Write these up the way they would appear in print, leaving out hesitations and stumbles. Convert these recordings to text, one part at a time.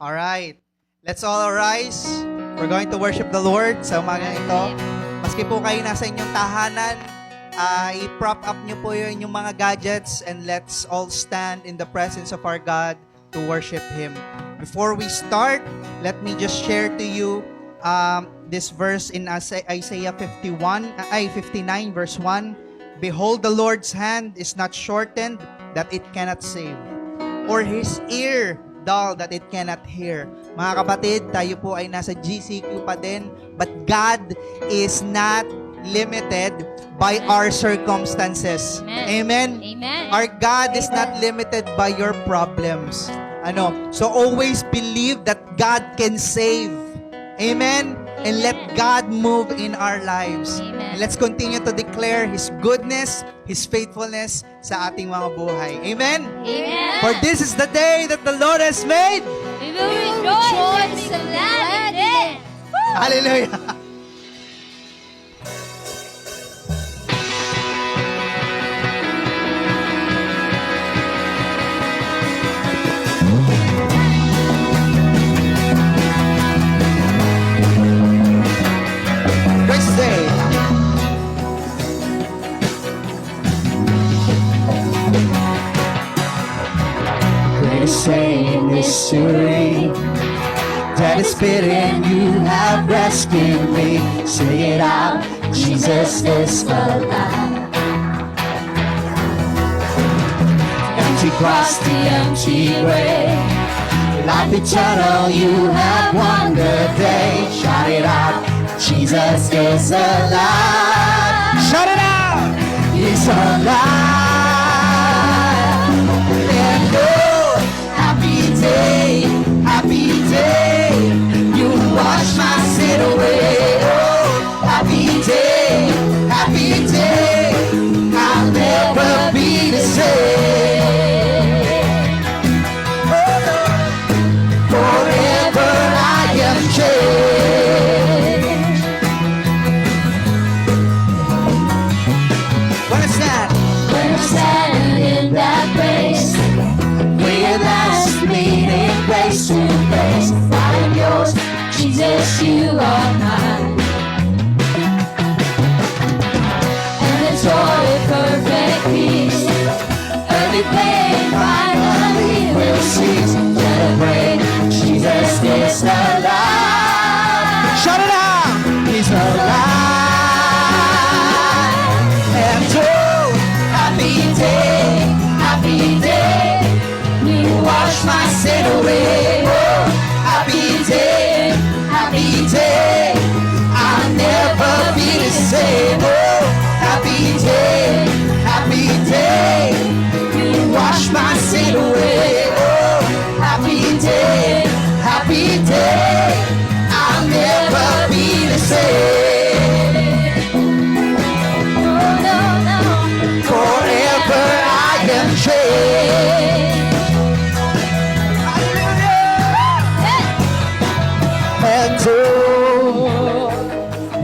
All right. Let's all arise. We're going to worship the Lord sa umaga ito. Maski po kayo nasa inyong tahanan, i-prop up nyo po yung mga gadgets and let's all stand in the presence of our God to worship Him. Before we start, let me just share to you this verse in Isaiah 59 verse 1. Behold, the Lord's hand is not shortened that it cannot save, or His ear dull that it cannot hear. Mga kapatid, tayo po ay nasa GCQ pa din, but God is not limited by our circumstances. Amen. Amen. Our God is not limited by your problems. So always believe that God can save. Amen. And let God move in our lives. Amen. And let's continue to declare His goodness, His faithfulness sa ating mga buhay. Amen. Amen. For this is the day that the Lord has made. We will rejoice and be glad in it. Hallelujah. Grace today. Greatest saying mystery that is fitting, you have rescued me. Say it out, Jesus is alive. Empty cross, the empty grave, life eternal, you have won the day. Shout it out, Jesus is alive. Shout it out. He's alive. And oh, happy day, happy day. You wash my sin away. Oh, happy day, happy day. I'll never be the same. Oh, forever I am changed. What is that? When I'm standing in that place, we at last meet in face to face. I am yours, Jesus, you are mine. And the joy of perfect peace, earthly pain finally will cease. Celebrate, Jesus is alive. Shout it out. He's alive. And oh, happy day, happy day. You wash my sin away. Oh, happy day, happy day. I'll never be the same. Oh, happy day, happy day. You wash my sin away. Oh, happy day, happy day. I'll never be the same. Oh, no, no. Forever I am changed. And oh,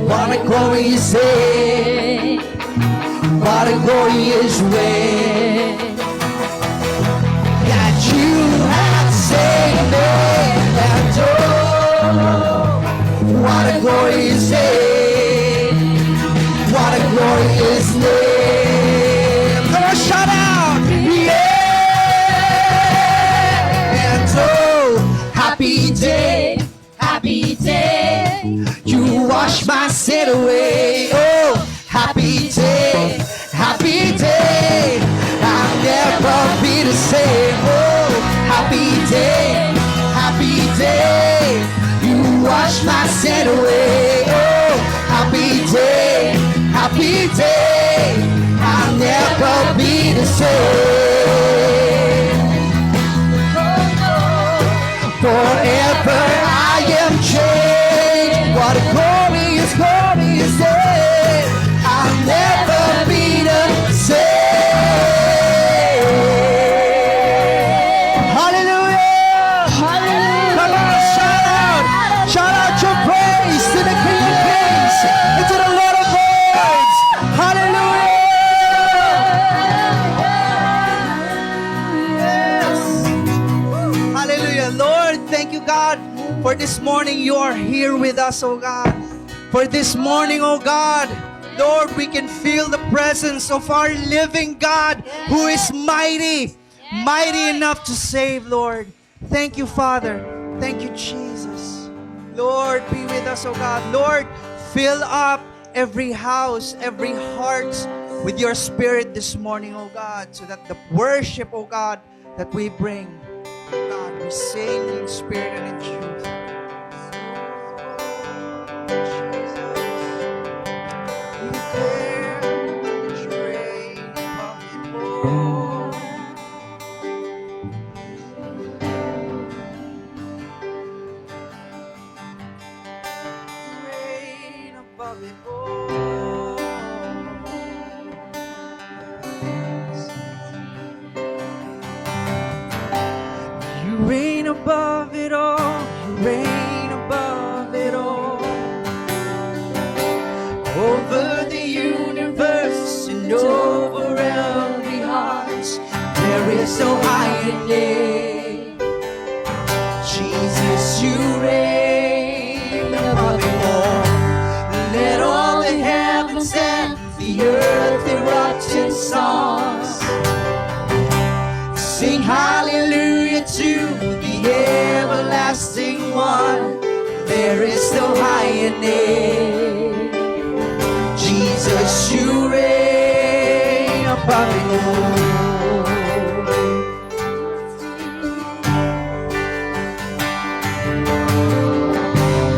what a glorious day, what a glorious way that you have saved me. And oh, what a glorious day, what a glorious name. Come on, shout out, yeah. And oh, happy day, happy day. You wash my sin away. Oh, happy day, happy day. I'll never be the same. Oh, happy day, happy day. You wash my sin away. Oh, happy day, happy day. I'll never be the same. Forever I am changed. What a glorious, glorious day. I'll never be the same. Hallelujah. Hallelujah. Come on, shout out. Shout out your praise to the King of Kings and to the Lord of Lords. Hallelujah. For this morning, you are here with us, oh God. For this morning, oh God, Lord, we can feel the presence of our living God who is mighty, mighty enough to save, Lord. Thank you, Father. Thank you, Jesus. Lord, be with us, oh God. Lord, fill up every house, every heart with your spirit this morning, oh God, so that the worship, oh God, that we bring, oh God, we sing in spirit and in truth. We declare that you reign above it all. Reign above it all. You reign above it all. You reign above it all. Over the universe and over every heart, there is no higher name. Jesus, you reign above it all. Let all the heavens and the earth erupt in songs. Sing hallelujah to the everlasting one. There is no higher name. Jesus, you reign above it all.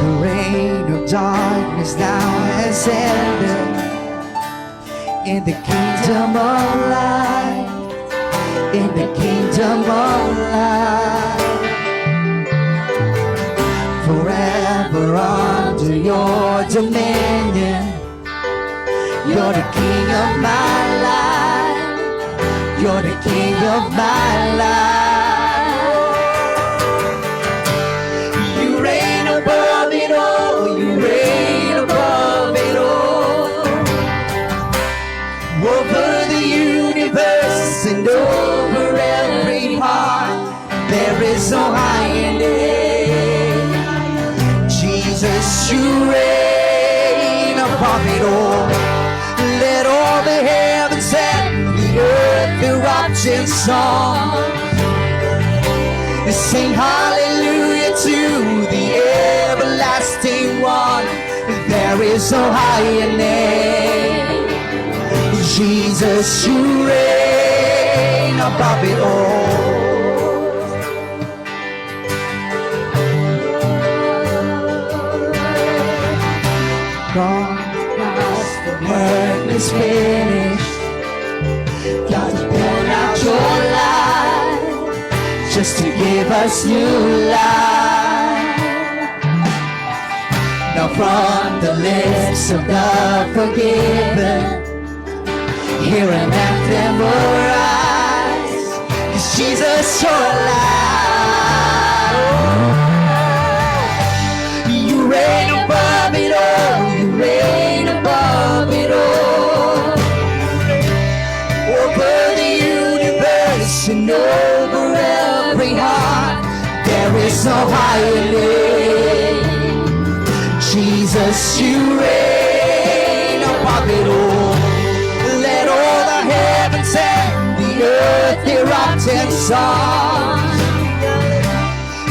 The reign of darkness now has ended in the kingdom of light. In the kingdom of light, forever under your dominion. You're the king of my life. You're the king of my life. You reign above it all. You reign above it all. Over the universe and over every heart, there is no higher name. Jesus, you reign above it all. Let all the heavens and the earth erupt in song. Sing hallelujah to the everlasting one. There is no higher name. Jesus, you reign above it all. God, the work is finished. God, you poured out your life just to give us new life. Now from the lips of the forgiven, hear an anthem arise, 'cause Jesus, you're alive. You reign above it all. You reign above it all. Over the universe and over every heart, there is no higher name. Jesus, you reign above it all. Let all the heavens and the earth erupt in song.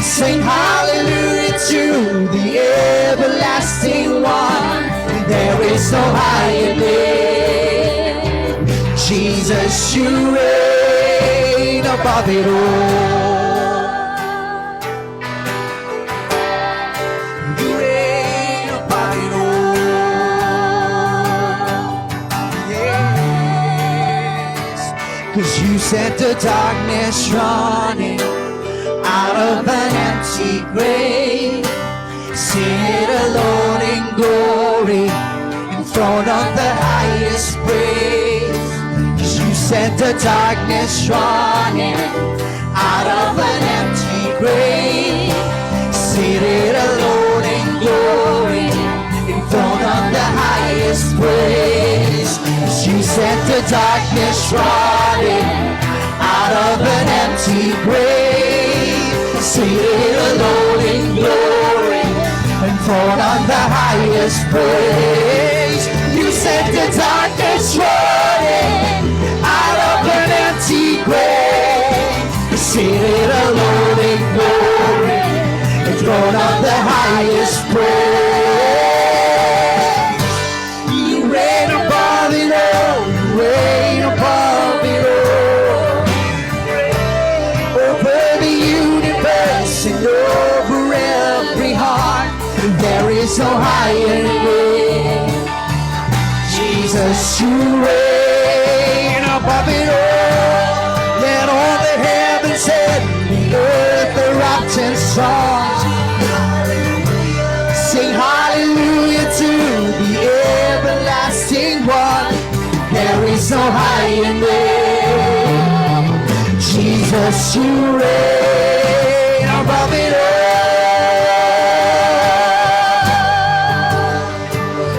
Sing hallelujah to the everlasting one. There is no higher name. Jesus, you reign above it all. You reign above it all. Yes, 'cause you set the darkness running out of an empty grave. Seated alone in glory, enthroned on the highest praise. 'Cause you set the darkness running out of an empty grave. Seated alone in glory, enthroned on the highest praise. 'Cause you set the darkness running out of an empty grave. Seated alone in glory, Thrown on the highest praise. You sent the darkness running out of an empty grave. Seated alone in glory, thrown on the highest praise. You reign above it all. You reign above it all. Over the universe and over every heart. There is no higher name. Jesus, you reign above it all. Let all the heavens and the earth erupt in song. Sing hallelujah to the everlasting one. There is no higher name. Jesus, you reign above it all.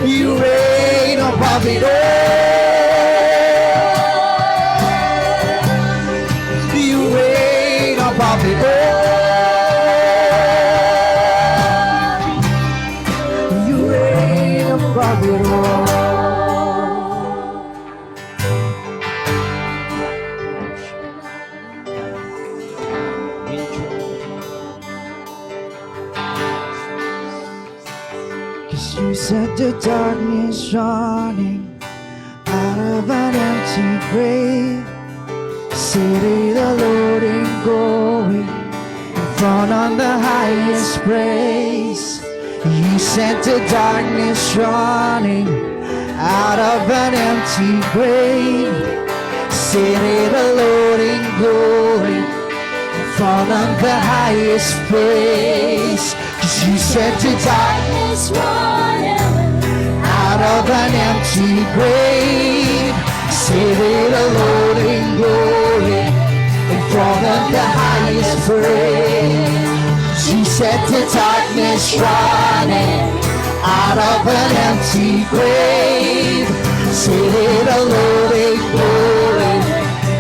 You reign above it all. You reign above it all. You reign above it all. Cause you set the darkness running out of an empty grave. Seated alone in glory, enthroned on the highest praise. You sent the darkness running out of an empty grave. Seated alone in glory, enthroned on the highest praise. Cause you sent the darkness running out of an empty grave. Seated alone in glory, enthroned on the highest praise. You set the darkness running out of an empty grave. Seated alone in glory,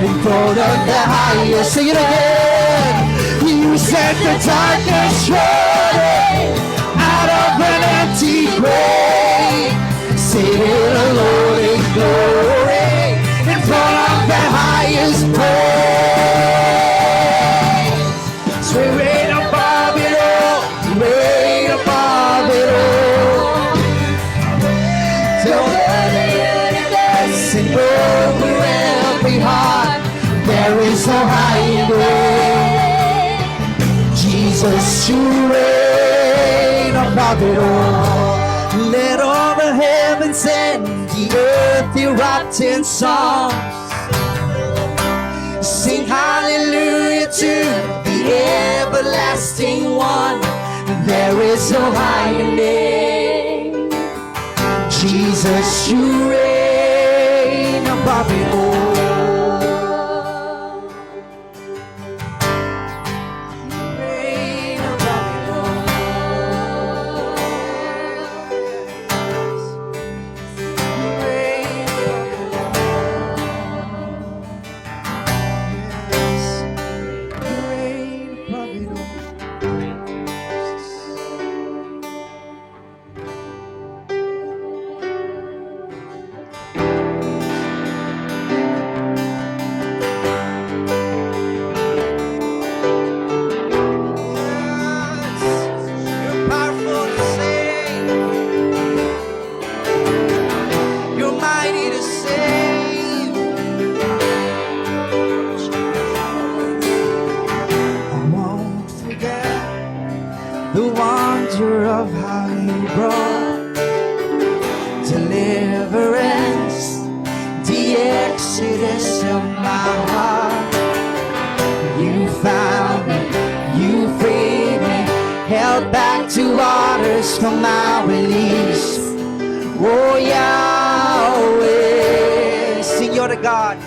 enthroned on the highest. Sing it again. You set the darkness running out of an empty grave. Seated alone in glory, in front of the highest praise. So we reign above it all, reign above it all. Till the universe and over every heart, there is no higher grave. Jesus, you reign above it all. Let all the heavens and the earth erupt in songs. Sing hallelujah to the everlasting one. There is no higher name. Jesus, you reign above it all. You reign above it all. You reign above it all. Yes, you reign above it all. You're powerful to save. You're mighty to save. I won't forget the wonder of how you brought deliverance, the exodus of my heart. You found me, you freed me, held back to waters from my release. Oh Yahweh, sing you're the God.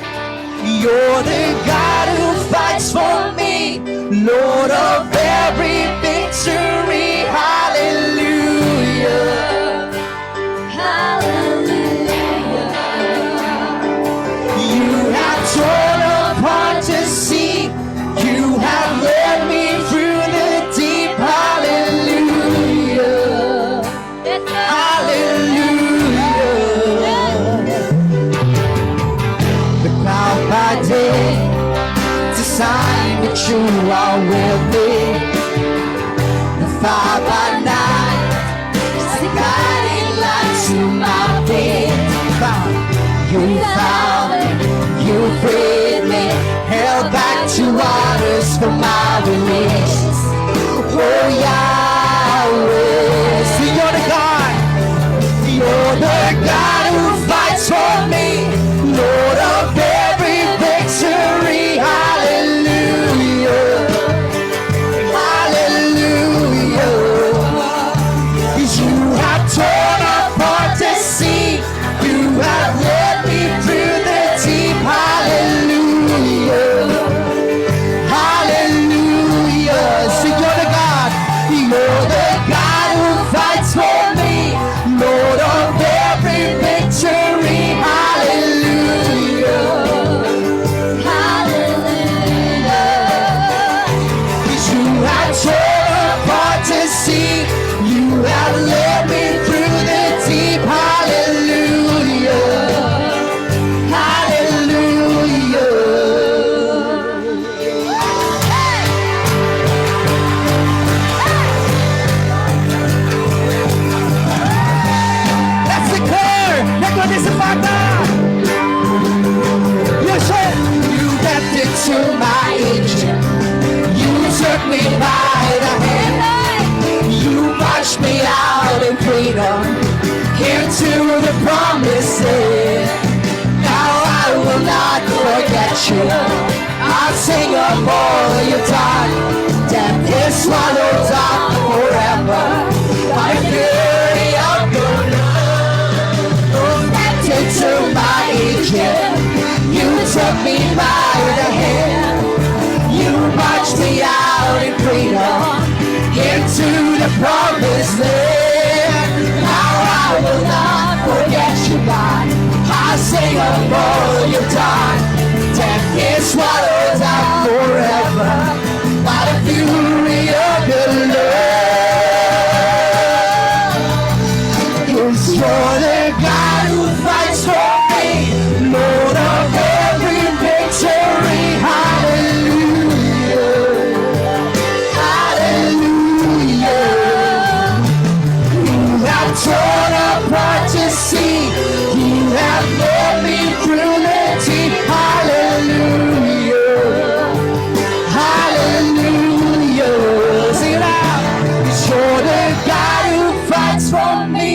You're the God who fights for me, Lord of every victory. Hallelujah. You have torn apart to see. You have led me through the deep. Hallelujah. by day. It's a sign that you are with me. The fire by night, it's the guiding light to my feet. You found me, you freed me, held back to waters for my release. Oh Yahweh, see you're the God. You're the God who fights for me, Lord of every victory. Hallelujah, hallelujah. You have torn apart the sea, you have led me through the deep. Hallelujah, hallelujah. See, you're the God, you're the God who fights for me, Lord of every victory. Hallelujah, hallelujah. You have torn apart the sea, you have led me through the deep. Hallelujah, hallelujah. Let's declare, Sparta. You said you stepped into my Egypt. You took me by the hand. You marched me out in freedom into the promised land. Now I will not forget you. I'll sing of all you've done. Death is swallowed up forever by the fury of your love. You stepped into my Egypt. You took me by the hand. You marched me out in freedom into the promised land. Now I will not forget you, God. I'll sing of all you've done. Death is swallowed up forever by the fury of your love. 'Cause you're the God who fights for me, Lord of every victory. Hallelujah, hallelujah. You have torn apart the sea, you have led me through the deep. Hallelujah, hallelujah. Sing it out. 'Cause you're the God who fights for me,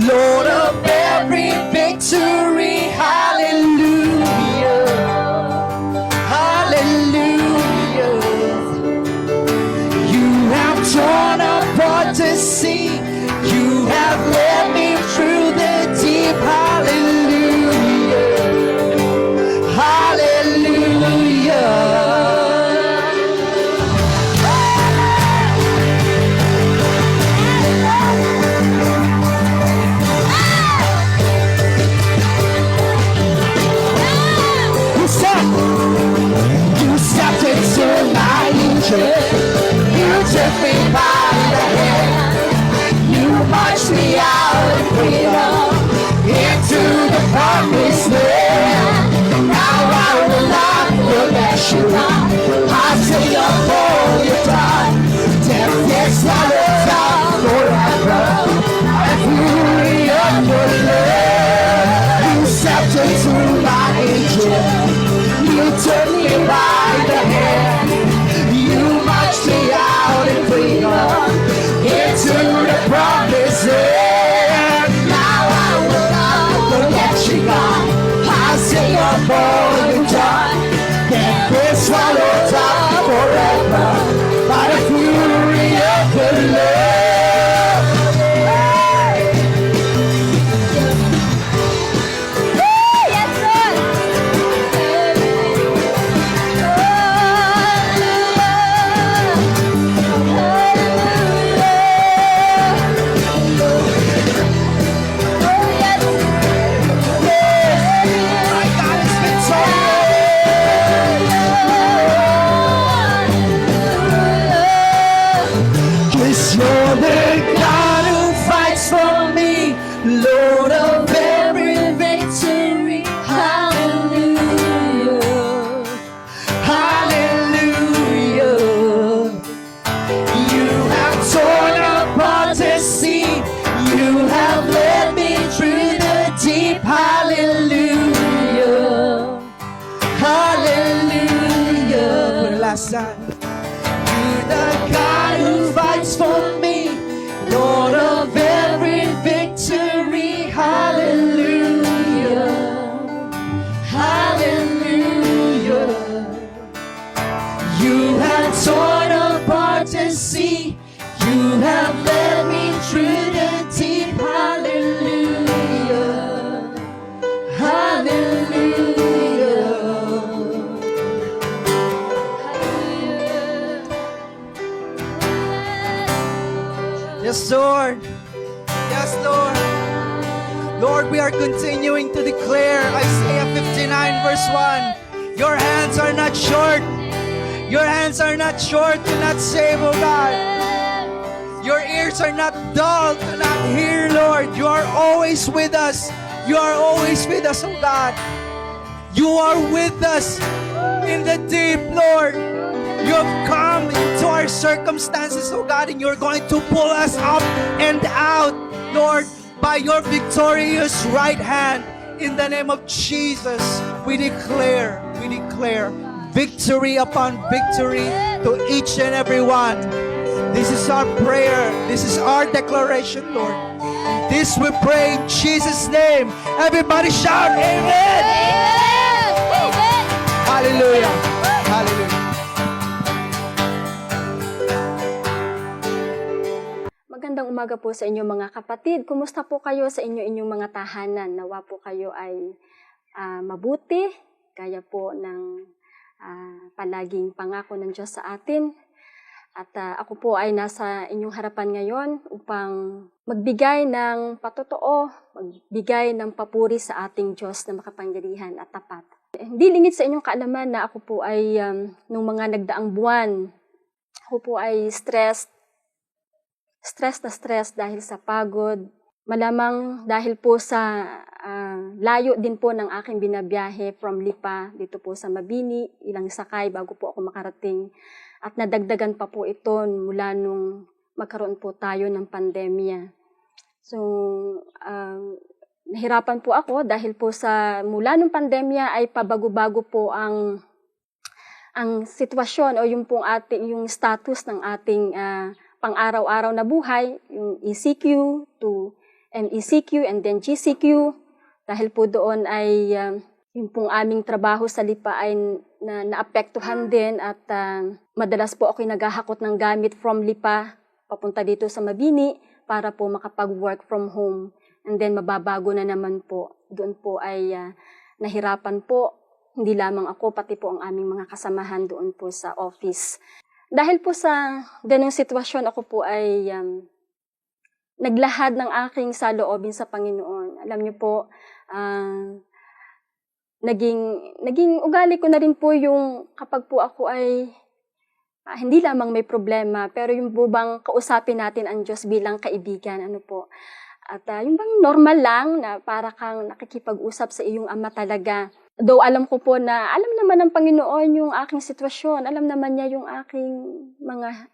Lord of every victory. Hallelujah, hallelujah. You have torn apart the sea, you have led me through the deep. Hallelujah, hallelujah. You stepped into my Egypt. You took me by the hand. You marched me out in freedom into the promised land. Now I will not forget you. I'll sing of all you've done. Death is swallowed up forever. And fury of your love. You stepped into my Egypt. You took me by the hand. You marched kaligtasan. You're the God who fights for me, Lord of every victory. Hallelujah, hallelujah. You have torn apart the sea, you have led me through the deep. Hallelujah, hallelujah. Yes, Lord. Yes, Lord. Lord, we are continuing to declare Isaiah 59 verse 1. Your hands are not short. Your hands are not short to not save, oh God. Your ears are not dull to not hear, Lord. You are always with us. You are always with us, oh God. You are with us in the deep, Lord. You have come into our circumstances, oh God, and you're going to pull us up and out, Lord, by your victorious right hand. In the name of Jesus, we declare victory upon victory to each and every one. This is our prayer. This is our declaration, Lord. And this we pray in Jesus' name. Everybody shout, Amen! Amen! Hallelujah! Hallelujah! Magandang umaga po sa inyo mga kapatid. Kumusta po kayo sa inyong mga tahanan? Nawa po kayo ay mabuti, kaya po ng palaging pangako ng Diyos sa atin. At ako po ay nasa inyong harapan ngayon upang magbigay ng patotoo, magbigay ng papuri sa ating Diyos na makapangyarihan at tapat. Hindi lingid sa inyong kaalaman na ako po ay nung mga nagdaang buwan, ako po ay stress na stress dahil sa pagod. Malamang dahil po sa layo din po ng aking binabiyahe from Lipa dito po sa Mabini, ilang sakay bago po ako makarating. At nadagdagan pa po ito mula nung magkaroon po tayo ng pandemya. So, nahirapan po ako dahil po sa mula nung pandemya ay pabago-bago po ang sitwasyon o yung status ng ating pang-araw-araw na buhay, yung ECQ to MECQ and then GCQ. Dahil po doon ay yung pong aming trabaho sa Lipa ay naapektuhan din at madalas po ako naghahakot ng gamit from Lipa papunta dito sa Mabini para po makapag-work from home. And then mababago na naman po. Doon po ay nahirapan po, hindi lamang ako, pati po ang aming mga kasamahan doon po sa office. Dahil po sa ganung sitwasyon, ako po ay naglahad ng aking saloobin sa Panginoon. Alam niyo po, naging ugali ko na rin po yung kapag po ako ay hindi lamang may problema, pero yung bubang kausapin natin ang Diyos bilang kaibigan, ano po. At yung bang normal lang na para kang nakikipag-usap sa iyong ama talaga. Though alam ko po na alam naman ng Panginoon yung aking sitwasyon, alam naman niya yung aking mga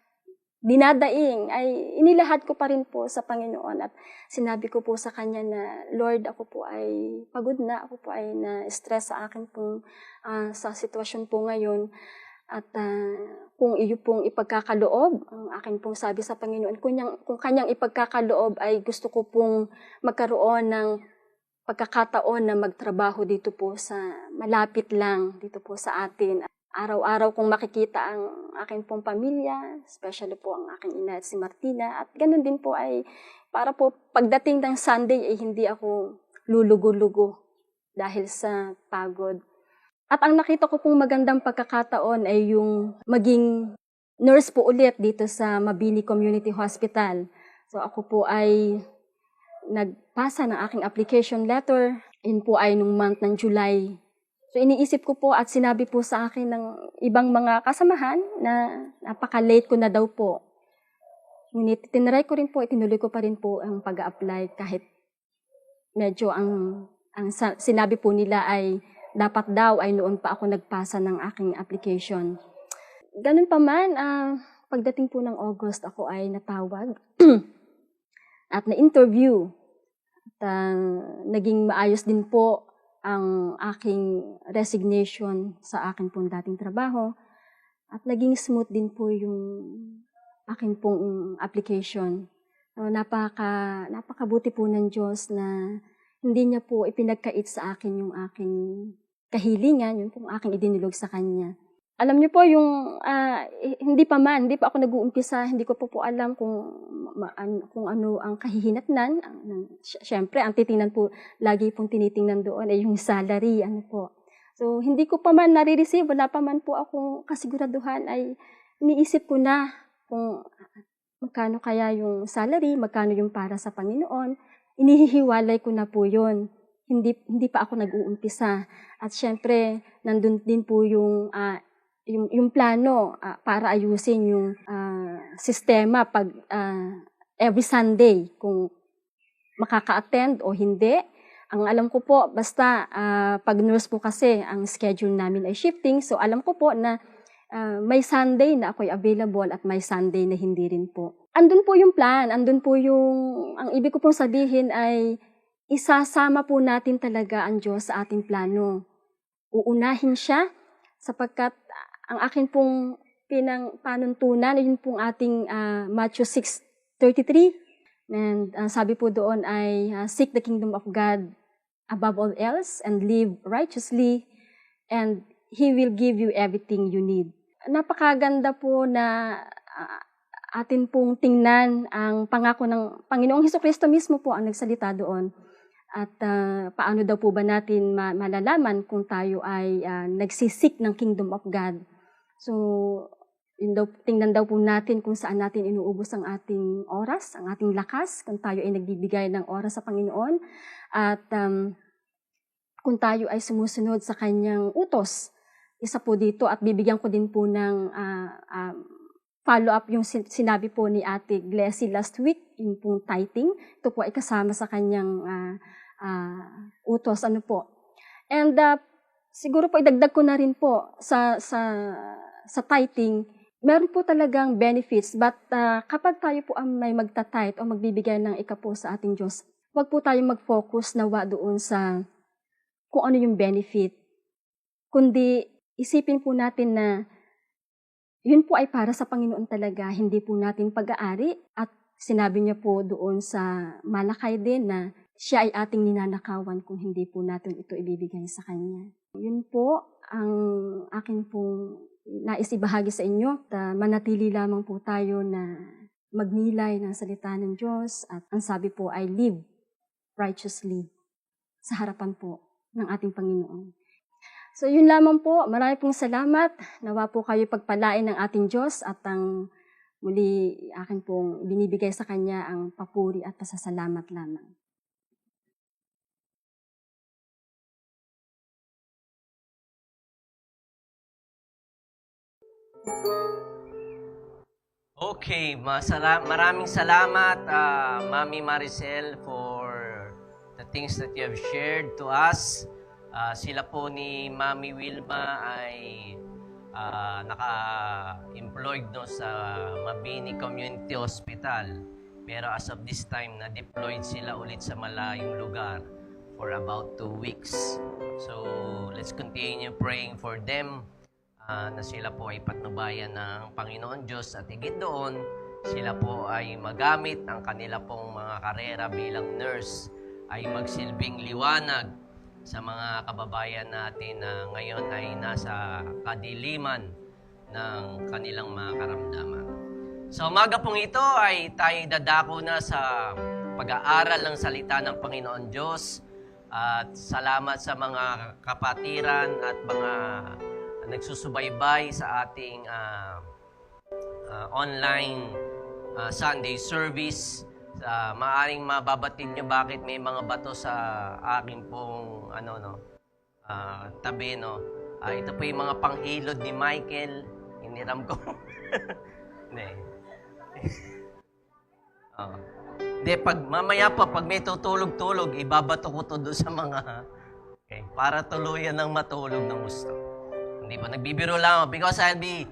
dinadaing, ay inilahad ko pa rin po sa Panginoon at sinabi ko po sa Kanya na, Lord, ako po ay pagod na, ako po ay na-stress sa akin pong sa sitwasyon po ngayon. At kung iyo pong ipagkakaloob, ang akin pong sabi sa Panginoon, kung Kanyang ipagkakaloob ay gusto ko pong magkaroon ng pagkakataon na magtrabaho dito po sa malapit lang, dito po sa atin. Araw-araw kong makikita ang aking pong pamilya, especially po ang aking ina at si Martina. At ganun din po ay para po pagdating ng Sunday ay hindi ako lulugo-lugo dahil sa pagod. At ang nakita ko pong magandang pagkakataon ay yung maging nurse po ulit dito sa Mabini Community Hospital. So ako po ay nagpasa ng aking application letter. Yun po ay nung month ng July. So iniisip ko po at sinabi po sa akin ng ibang mga kasamahan na napaka-late ko na daw po. Ngunit tinry ko rin po, itinuloy ko pa rin po ang pag-a-apply kahit medyo ang sinabi po nila ay dapat daw ay noon pa ako nagpasa ng aking application. Ganun pa man, pagdating po ng August ako ay natawag at na-interview. At naging maayos din po ang aking resignation sa akin pong dating trabaho. At naging smooth din po yung aking pong application. So, napakabuti po ng Diyos na hindi niya po ipinagkait sa akin yung aking kahilingan, yung pong aking idinulog sa Kanya. Alam niyo po yung hindi pa ako nag-uumpisa, hindi ko po alam kung ano ang kahihinatnan. Siyempre, ang titingnan po, lagi pong tinitingnan doon ay yung salary, ano po. So, hindi ko pa man nare-receive, wala pa man po akong kasiguraduhan, ay iniisip ko na kung magkano kaya yung salary, magkano yung para sa Panginoon. Inihihiwalay ko na po yun. Hindi pa ako nag-uumpisa. At syempre, nandun din po yung plano para ayusin yung sistema pag every Sunday, kung makaka-attend o hindi. Ang alam ko po, basta pag nurse po kasi, ang schedule namin ay shifting. So alam ko po na may Sunday na ako'y available at may Sunday na hindi rin po. Andun po yung plan, andun po ang ibig ko pong sabihin ay isasama po natin talaga ang Diyos sa ating plano. Uunahin siya sapagkat ang akin pong panuntunan, yun pong ating Matthew 6:33. And sabi po doon ay seek the kingdom of God above all else and live righteously and He will give you everything you need. Napakaganda po na atin pong tingnan ang pangako ng Panginoong Hesukristo mismo po ang nagsalita doon. At paano daw po ba natin malalaman kung tayo ay nagsisik ng kingdom of God. So, tingnan daw po natin kung saan natin inuubos ang ating oras, ang ating lakas, kung tayo ay nagbibigay ng oras sa Panginoon. At kung tayo ay sumusunod sa Kanyang utos. Isa po dito at bibigyan ko din po ng follow-up yung sinabi po ni Ate Glessy last week, yung pong tithing. Ito po ay kasama sa Kanyang utos. Ano po. And siguro po idagdag ko na rin po sa tithing, meron po talagang benefits, but kapag tayo po ang may magta-tithe o magbibigay ng ikapo sa ating Diyos, wag po tayo mag-focus nawa doon sa kung ano yung benefit. Kundi isipin po natin na yun po ay para sa Panginoon talaga, hindi po natin pag-aari. At sinabi niya po doon sa Malakay din na siya ay ating ninanakawan kung hindi po natin ito ibibigay sa Kanya. Yun po ang akin pong nais ibahagi sa inyo. Manatili lamang po tayo na magnilay ng salita ng Diyos at ang sabi po ay live righteously sa harapan po ng ating Panginoon. So yun lamang po. Marami pong salamat. Nawa po kayo pagpalain ng ating Diyos at ang muli akin pong binibigay sa Kanya ang papuri at pasasalamat lamang. Okay, maraming salamat, Mami Maricel, for the things that you have shared to us. Sila po ni Mami Wilma ay naka-employed sa Mabini Community Hospital. Pero as of this time, na-deployed sila ulit sa malayong lugar for about 2 weeks. So, let's continue praying for them. Na sila po ay patnubayan ng Panginoon Diyos at higit doon, sila po ay magamit ang kanila pong mga karera bilang nurse ay magsilbing liwanag sa mga kababayan natin na ngayon ay nasa kadiliman ng kanilang mga karamdaman. Sa umaga pong ito ay tayo dadako na sa pag-aaral ng salita ng Panginoon Diyos at salamat sa mga kapatiran at mga nagsusubaybay sa ating online Sunday service. Maaring mababatid nyo bakit may mga bato sa aking pong tabi. Ito po yung mga panghilod ni Michael. Hiniram ko. Hindi. Mamaya pag may tutulog-tulog, ibabato ko to doon sa mga para tuluyan ng matulog ng gusto. Hindi po, nagbibiro lang because I'll be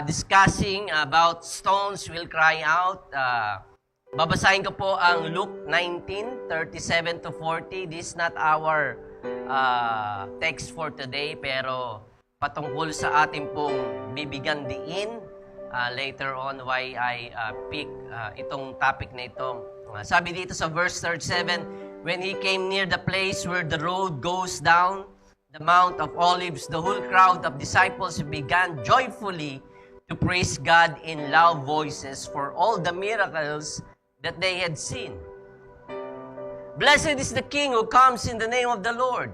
discussing about stones will cry out. Babasahin ko po ang Luke 19:37-40. This is not our text for today, pero patungkol sa ating pong bibigyan diin. Later on, why I pick itong topic na ito. Sabi dito sa verse 37, when he came near the place where the road goes down, the Mount of Olives, the whole crowd of disciples began joyfully to praise God in loud voices for all the miracles that they had seen. Blessed is the King who comes in the name of the Lord.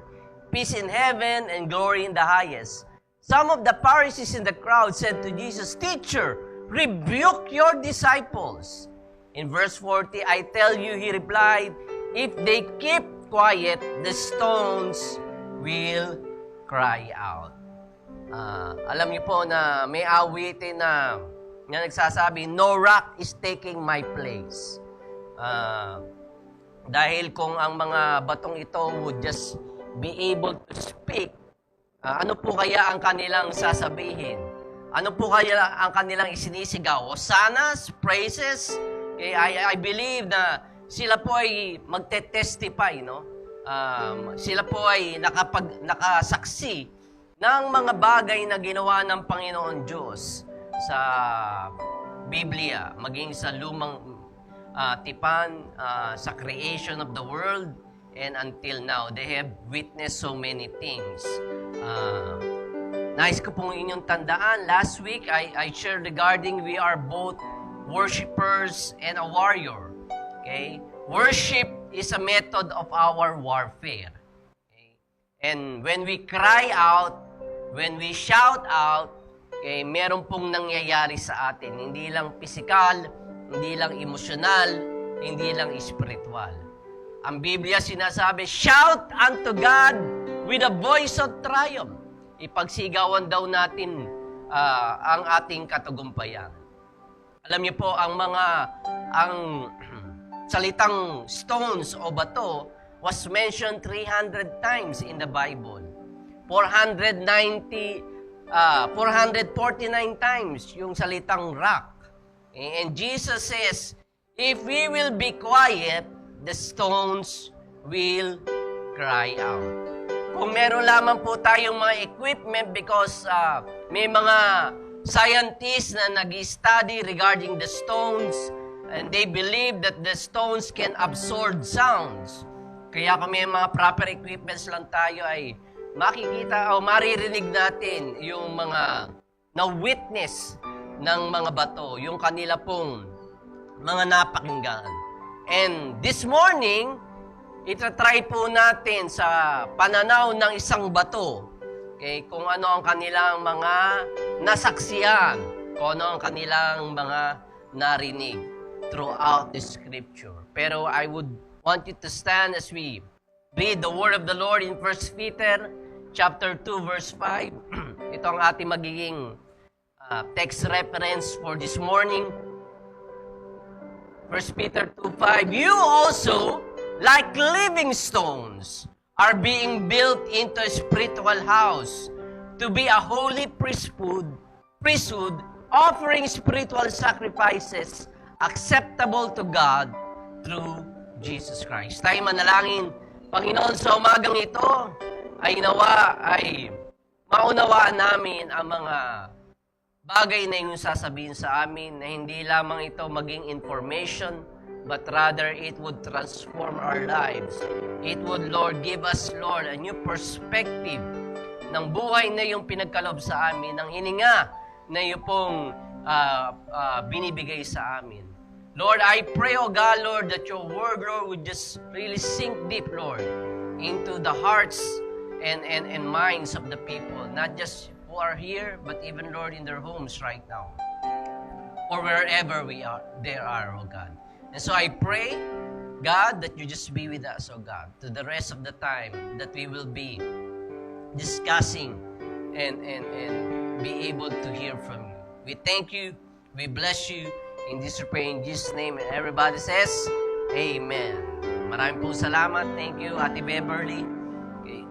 Peace in heaven and glory in the highest. Some of the Pharisees in the crowd said to Jesus, Teacher, rebuke your disciples. In verse 40, I tell you, he replied, if they keep quiet, the stones will cry out. Alam niyo po na may awitin na nagsasabi, no rock is taking my place. Dahil kung ang mga batong ito would just be able to speak, ano po kaya ang kanilang sasabihin? Ano po kaya ang kanilang isinisigaw? Hosanas, praises? I believe na sila po ay magte-testify, no? Sila po ay nakasaksi ng mga bagay na ginawa ng Panginoon Diyos sa Biblia, maging sa lumang tipan, sa creation of the world, and until now, they have witnessed so many things. Nais ko pong inyong tandaan, last week, I shared regarding we are both worshipers and a warrior. Okay? Worship is a method of our warfare. Okay? And when we cry out, when we shout out, okay, meron pong nangyayari sa atin. Hindi lang physical, hindi lang emosyonal, hindi lang spiritual. Ang Biblia sinasabi, shout unto God with a voice of triumph. Ipagsigawan daw natin ang ating katagumpayan. Alam niyo po, ang salitang stones o bato was mentioned 300 times in the Bible. 449 times yung salitang rock. And Jesus says, if we will be quiet, the stones will cry out. Kung meron lamang po tayong mga equipment because may mga scientists na nag-study regarding the stones and they believe that the stones can absorb sounds. Kaya kung may mga proper equipments lang tayo ay makikita o maririnig natin yung mga na-witness ng mga bato, yung kanila pong mga napakinggan. And this morning, itatry po natin sa pananaw ng isang bato, okay, kung ano ang kanilang mga nasaksiyan, kung ano ang kanilang mga narinig throughout the Scripture. Pero I would want you to stand as we read the word of the Lord in 1 Peter chapter 2, verse 5. Ito ang ating magiging text reference for this morning. 1 Peter 2:5. You also, like living stones, are being built into a spiritual house to be a holy priesthood, offering spiritual sacrifices acceptable to God through Jesus Christ. Tayo manalangin, Panginoon, sa umagang ito ay nawa ay maunawaan namin ang mga bagay na inyong sasabihin sa amin na hindi lamang ito maging information, but rather it would transform our lives. It would, Lord, give us, Lord, a new perspective ng buhay na yung pinagkaloob sa amin, ng hininga na yung pong binibigay sa amin. Lord, I pray, oh God, Lord, that your word, Lord, would just really sink deep, Lord, into the hearts and minds of the people, not just who are here, but even, Lord, in their homes right now, or wherever they are, oh God. And so I pray, God, that you just be with us, oh God, to the rest of the time that we will be discussing and be able to hear from you. We thank you, we bless you, in this we pray in Jesus' name, and everybody says, Amen. Maraming po salamat. Thank you, Ate Beverly. Okay.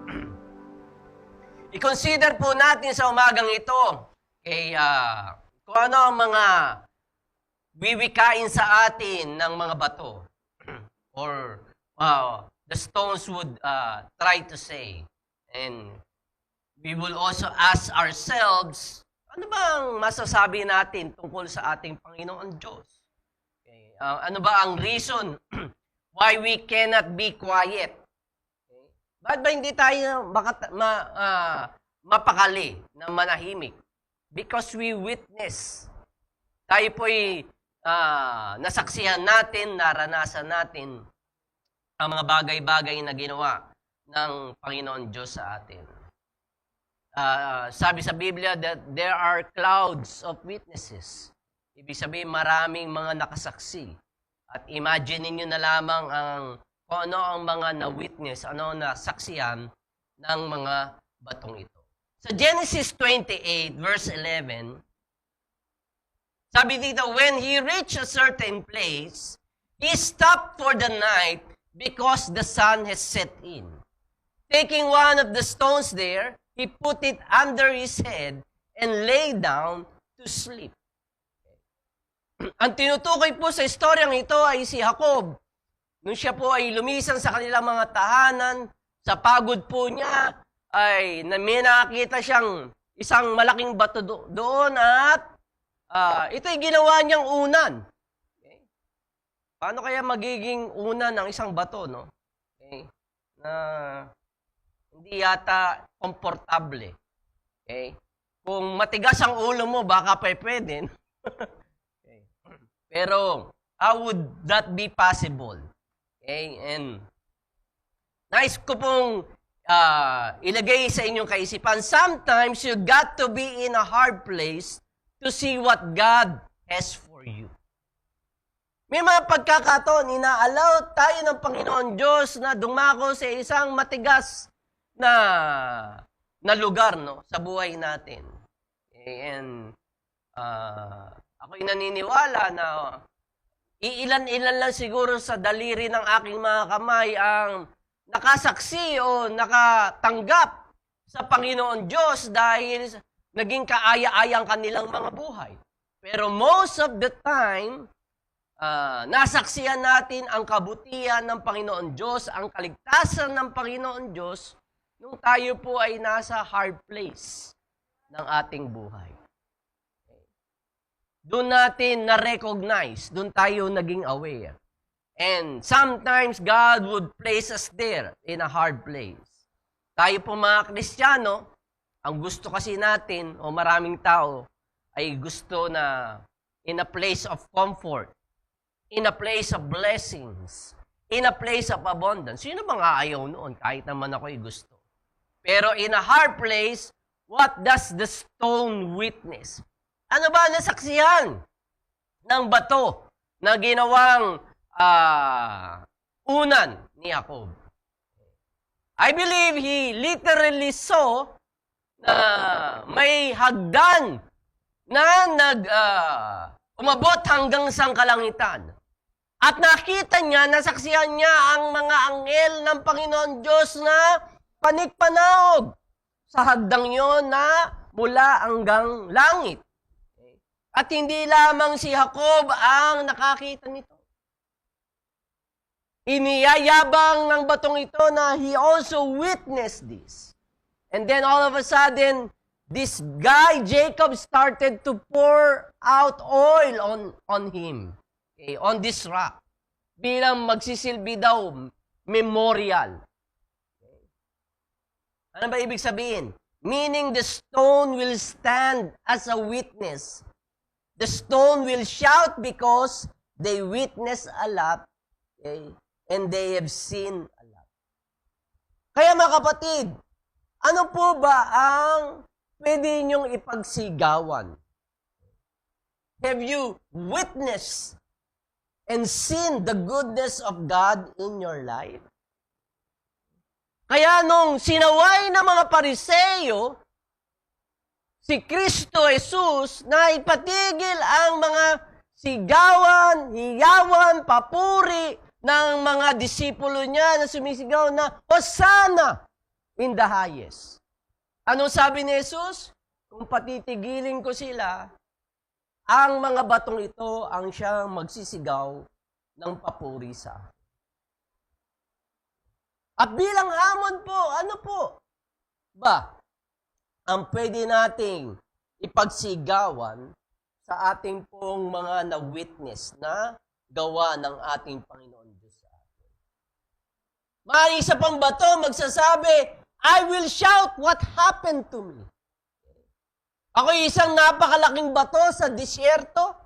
I-consider po natin sa umagang ito, kung ano ang mga wiwikain sa atin ng mga bato, or the stones would try to say. And we will also ask ourselves, ano bang masasabi natin tungkol sa ating Panginoon Diyos? Okay. Ano ba ang reason why we cannot be quiet? Okay. Bakit ba hindi tayo mapakali na manahimik? Because we witness. Tayo po'y nasaksihan natin, naranasan natin ang mga bagay-bagay na ginawa ng Panginoon Diyos sa atin. Sabi sa Biblia that there are clouds of witnesses. Ibig sabihin, maraming mga nakasaksi. At imagine niyo na lamang kung ano ang mga na-witness, ano na saksihan ng mga batong ito. Sa Genesis 28, verse 11, sabi dito, when he reached a certain place, he stopped for the night because the sun has set in. Taking one of the stones there, he put it under his head and lay down to sleep. Ang tinutukoy po sa istoryang ito ay si Jacob. Nung siya po ay lumisan sa kanilang mga tahanan, sa pagod po niya, ay may nakakita siyang isang malaking bato doon at ito'y ginawa niyang unan. Okay? Paano kaya magiging unan ng isang bato, no? Okay? Na hindi yata komportable. Okay? Kung matigas ang ulo mo, baka pwede. Okay. Pero, how would that be possible? Okay? And, nais ko pong ilagay sa inyong kaisipan, sometimes you got to be in a hard place to see what God has for you. May mga pagkakataon, ina-allow tayo ng Panginoon Diyos na dumako sa isang matigas na lugar, no, sa buhay natin. And ako'y naniniwala na iilan-ilan lang siguro sa daliri ng aking mga kamay ang nakasaksi o nakatanggap sa Panginoon Diyos dahil naging kaaya-ayang kanilang mga buhay. Pero most of the time, nasaksihan natin ang kabutihan ng Panginoon Diyos, ang kaligtasan ng Panginoon Diyos, nung tayo po ay nasa hard place ng ating buhay. Doon natin na-recognize, doon tayo naging aware. And sometimes God would place us there in a hard place. Tayo po mga Kristiyano, ang gusto kasi natin, o maraming tao, ay gusto na in a place of comfort, in a place of blessings, in a place of abundance. Sino bang aayaw noon kahit naman ako'y gusto? Pero in a hard place, what does the stone witness? Ano ba nasaksihan ng bato na ginawang unan ni Jacob? I believe he literally saw na may hagdan na umabot hanggang sang kalangitan. At nakita niya, nasaksihan niya ang mga anghel ng Panginoon Diyos na panikpanawag sa hagdang yon na mula hanggang langit. At hindi lamang si Jacob ang nakakita nito. Iniyayabang ng batong ito na he also witnessed this. And then all of a sudden, this guy, Jacob, started to pour out oil on him, okay, on this rock, bilang magsisilbi daw memorial. Okay. Ano ba ibig sabihin? Meaning the stone will stand as a witness. The stone will shout because they witness a lot, okay, and they have seen a lot. Kaya mga kapatid, ano po ba ang pwede niyong ipagsigawan? Have you witnessed and seen the goodness of God in your life? Kaya nung sinaway ng mga Pariseyo, si Kristo Jesus na ipatigil ang mga sigawan, hiyawan, papuri ng mga disipulo niya na sumisigaw na, Hosanna in the highest. Ano sabi ni Jesus? Kung patitigilin ko sila, ang mga batong ito ang siyang magsisigaw ng papuri sa akin. At bilang hamon po, ano po? ang pwede nating ipagsigawan sa ating pong mga na-witness na gawa ng ating Panginoon Diyos sa atin. Maaaring isa pang bato magsasabi, I will shout what happened to me. Ako isang napakalaking bato sa disyerto.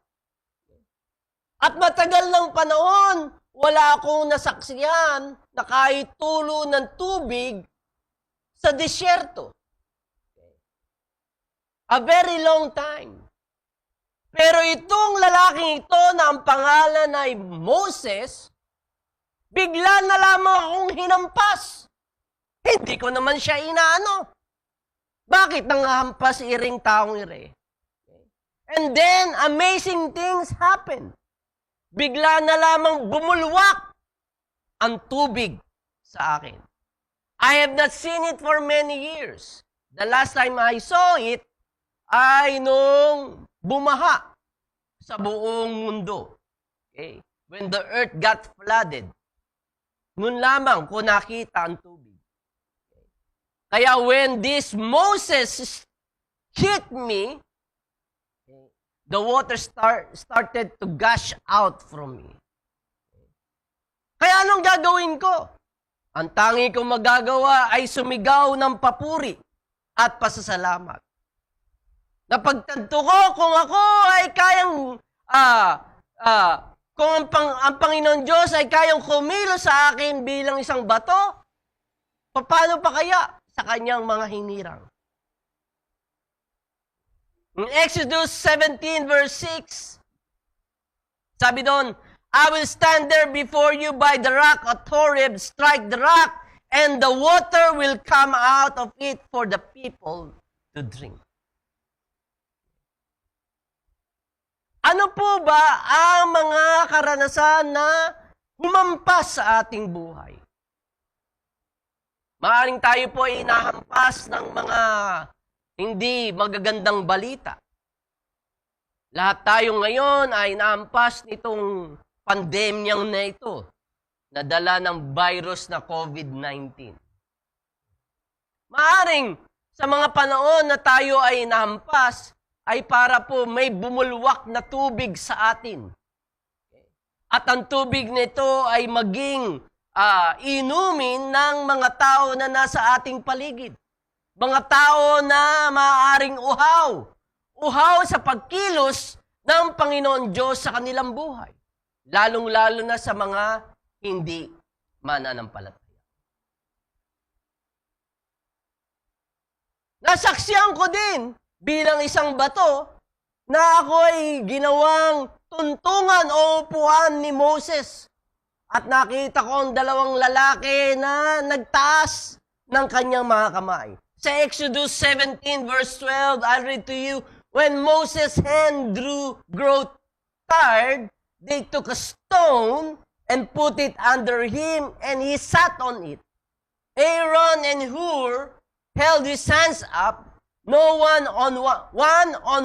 At matagal ng panahon, wala akong nasaksihan na kahit tulo ng tubig sa disyerto. A very long time. Pero itong lalaking ito na ang pangalan ay Moses, bigla na lamang akong hinampas. Hindi ko naman siya inaano. Bakit nangahampas iring taong ire? And then, amazing things happen. Bigla na lamang bumulwak ang tubig sa akin. I have not seen it for many years. The last time I saw it ay nung bumaha sa buong mundo. Okay? When the earth got flooded. Noon lamang ko nakita ang tubig. Okay? Kaya when this Moses hit me, the water started to gush out from me. Kaya anong gagawin ko? Ang tangi kong magagawa ay sumigaw ng papuri at pasasalamat. Napagtanto ko kung ako ay kayang, kung ang Panginoon Diyos ay kayang kumilos sa akin bilang isang bato, paano pa kaya sa kanyang mga hinirang? In Exodus 17 verse 6, sabi doon, I will stand there before you by the rock at Horeb, strike the rock, and the water will come out of it for the people to drink. Ano po ba ang mga karanasan na humampas sa ating buhay? Maaaring tayo po ay inahampas ng mga hindi magagandang balita. Lahat tayo ngayon ay inahampas nitong pandemyang na ito, na dala ng virus na COVID-19. Maaaring sa mga panahon na tayo ay inahampas, ay para po may bumulwak na tubig sa atin. At ang tubig nito ay maging inumin ng mga tao na nasa ating paligid. Mga tao na maaaring uhaw. Uhaw sa pagkilos ng Panginoon Diyos sa kanilang buhay. Lalong-lalo na sa mga hindi mananampalataya. Nasaksihan ko din bilang isang bato na ako ay ginawang tuntungan o upuan ni Moses. At nakita ko ang dalawang lalaki na nagtaas ng kanyang mga kamay. Sa Exodus 17 verse 12, I'll read to you, when Moses' hand grew tired, they took a stone and put it under him, and he sat on it. Aaron and Hur held his hands up, one on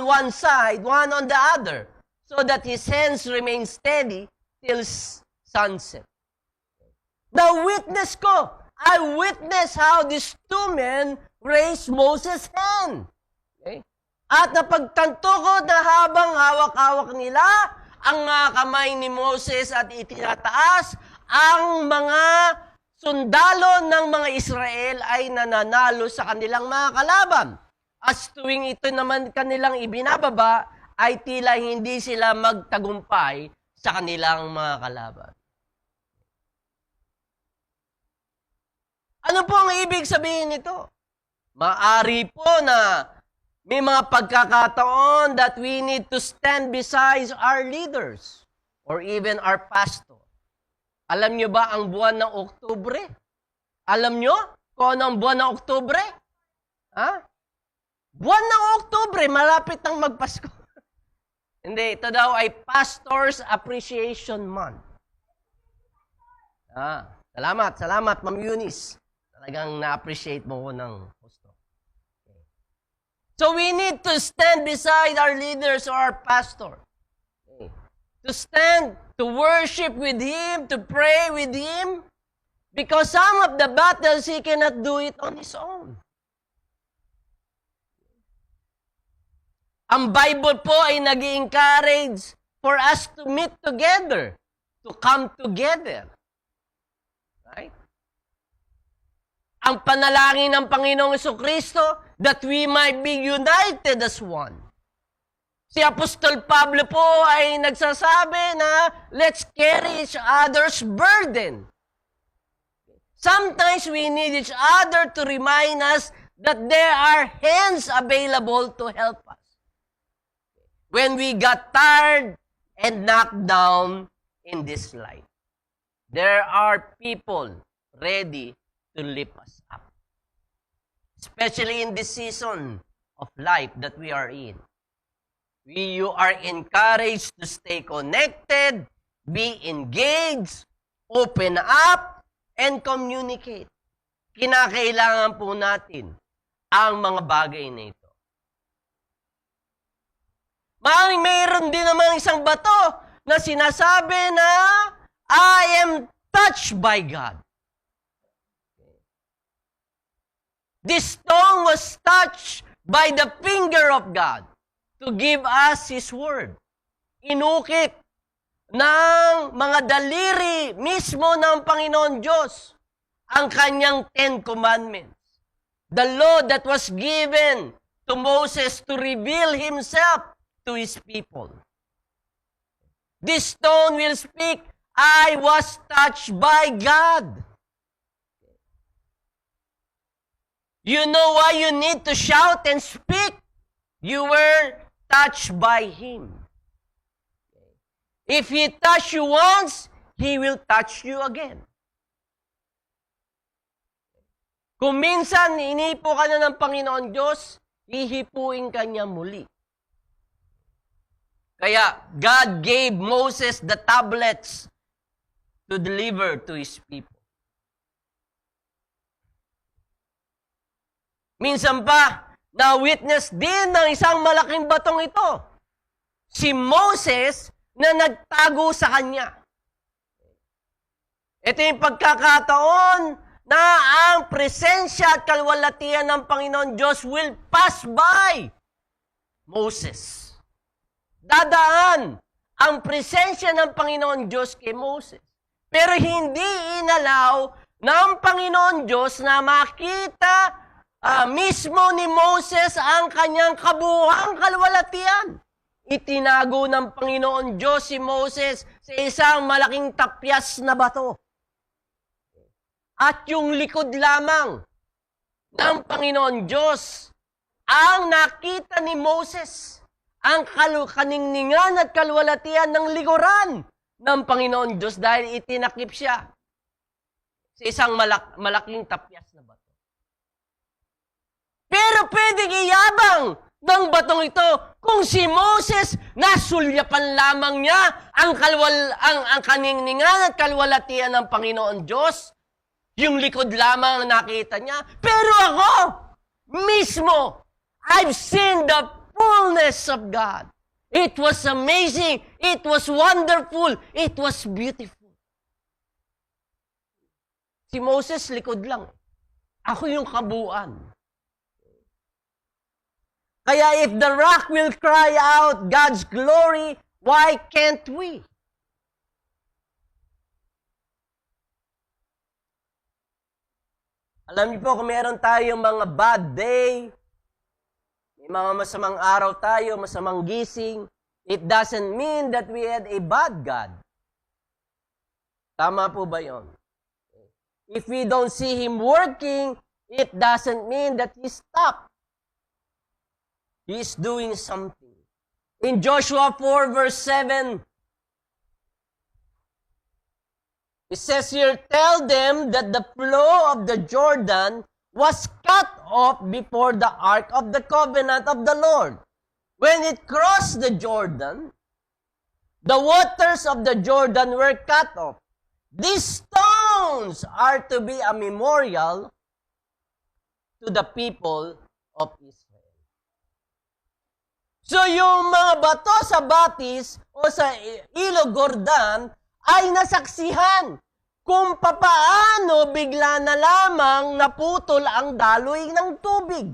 one side, one on the other, so that his hands remained steady till sunset. I witnessed how these two men raised Moses' hand. Okay? At napagtanto ko na habang hawak-hawak nila ang mga kamay ni Moses at itinataas, ang mga sundalo ng mga Israel ay nananalo sa kanilang mga kalaban. As tuwing ito naman kanilang ibinababa, ay tila hindi sila magtagumpay sa kanilang mga kalaban. Ano po ang ibig sabihin nito? Maari po na may mga pagkakataon that we need to stand beside our leaders or even our pastor. Alam nyo ba ang buwan ng Oktubre? Alam nyo kung ano ang buwan ng Oktubre? Ha? Buwan ng Oktubre, malapit nang magpasko. Hindi, ito daw ay Pastor's Appreciation Month. Salamat, Ma'am Eunice. Talagang na-appreciate mo ko ng gusto. Okay. So we need to stand beside our leaders or our pastor. Okay. To stand, to worship with him, to pray with him. Because some of the battles, he cannot do it on his own. Ang Bible po ay nag-encourage for us to meet together, to come together. Right? Ang panalangin ng Panginoong Jesucristo, that we might be united as one. Si Apostol Pablo po ay nagsasabi na let's carry each other's burden. Sometimes we need each other to remind us that there are hands available to help us. When we got tired and knocked down in this life, there are people ready to lift us up. Especially in this season of life that we are in. You are encouraged to stay connected, be engaged, open up, and communicate. Kinakailangan po natin ang mga bagay na ito. Mayroon din naman isang bato na sinasabi na I am touched by God. This stone was touched by the finger of God to give us His Word. Inukit ng mga daliri mismo ng Panginoon Diyos ang kanyang 10 Commandments. The law that was given to Moses to reveal Himself to His people. This stone will speak, I was touched by God. You know why you need to shout and speak? You were touched by Him. If He touched you once, He will touch you again. Kung minsan inipo ka na ng Panginoon Diyos, hihipuin ka niya muli. Kaya God gave Moses the tablets to deliver to His people. Minsan pa, na-witness din ng isang malaking batong ito. Si Moses na nagtago sa kanya. Ito yung pagkakataon na ang presensya at kalwalatian ng Panginoon Diyos will pass by Moses. Dadaan ang presensya ng Panginoon Diyos kay Moses. Pero hindi inalaw ng Panginoon Diyos na makita mismo ni Moses ang kanyang kabuuang kalwalatian. Itinago ng Panginoon Diyos si Moses sa isang malaking tapyas na bato. At yung likod lamang ng Panginoon Diyos ang nakita ni Moses, ang kaningningan at kalwalatian ng likuran ng Panginoon Diyos dahil itinakip siya sa isang malaking tapyas na bato. Pero pwedeng iyabang ng batong ito kung si Moses nasulyapan lamang niya ang kaningningan at kalwalatian ng Panginoon Diyos. Yung likod lamang ang nakita niya. Pero ako, mismo, I've seen the fullness of God. It was amazing. It was wonderful. It was beautiful. Si Moses, likod lang. Ako yung kabuuan. Kaya if the rock will cry out God's glory, why can't we? Alam niyo po, kung meron tayong mga bad day, may mga masamang araw tayo, masamang gising, it doesn't mean that we had a bad God. Tama po ba yon? If we don't see Him working, it doesn't mean that He stopped. He is doing something. In Joshua 4 verse 7, it says here, tell them that the flow of the Jordan was cut off before the ark of the covenant of the Lord. When it crossed the Jordan, the waters of the Jordan were cut off. These stones are to be a memorial to the people of Israel. So yung mga bato sa Batis o sa Ilog Jordan ay nasaksihan kung papaano bigla na lamang naputol ang daloy ng tubig.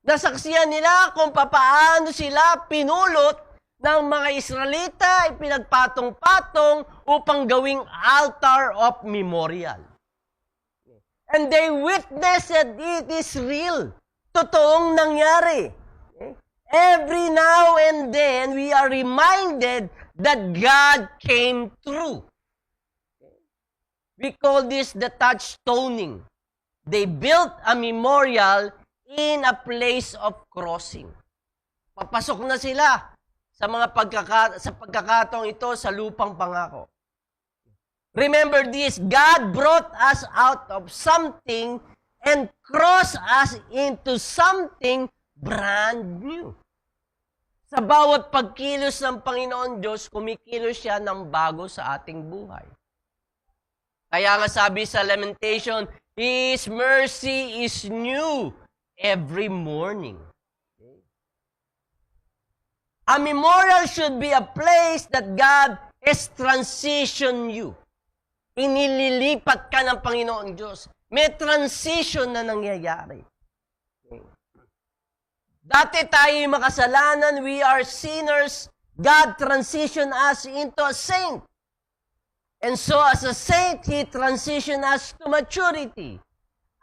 Nasaksiyan nila kung papaano sila pinulot ng mga Israelita ay pinagpatong-patong upang gawing altar of memorial. And they witnessed that it is real. Totoong nangyari. Every now and then, we are reminded that God came through. We call this the touchstoning. They built a memorial in a place of crossing. Papasok na sila sa mga pagkakataong ito sa lupang pangako. Remember this, God brought us out of something and crossed us into something brand new. Sa bawat pagkilos ng Panginoon Diyos, kumikilos siya ng bago sa ating buhay. Kaya nga sabi sa Lamentation, His mercy is new every morning. A memorial should be a place that God has transitioned you. Inililipat ka ng Panginoon Diyos. May transition na nangyayari. Dati tayo makasalanan, we are sinners. God transitioned us into a saint. And so as a saint, He transitioned us to maturity.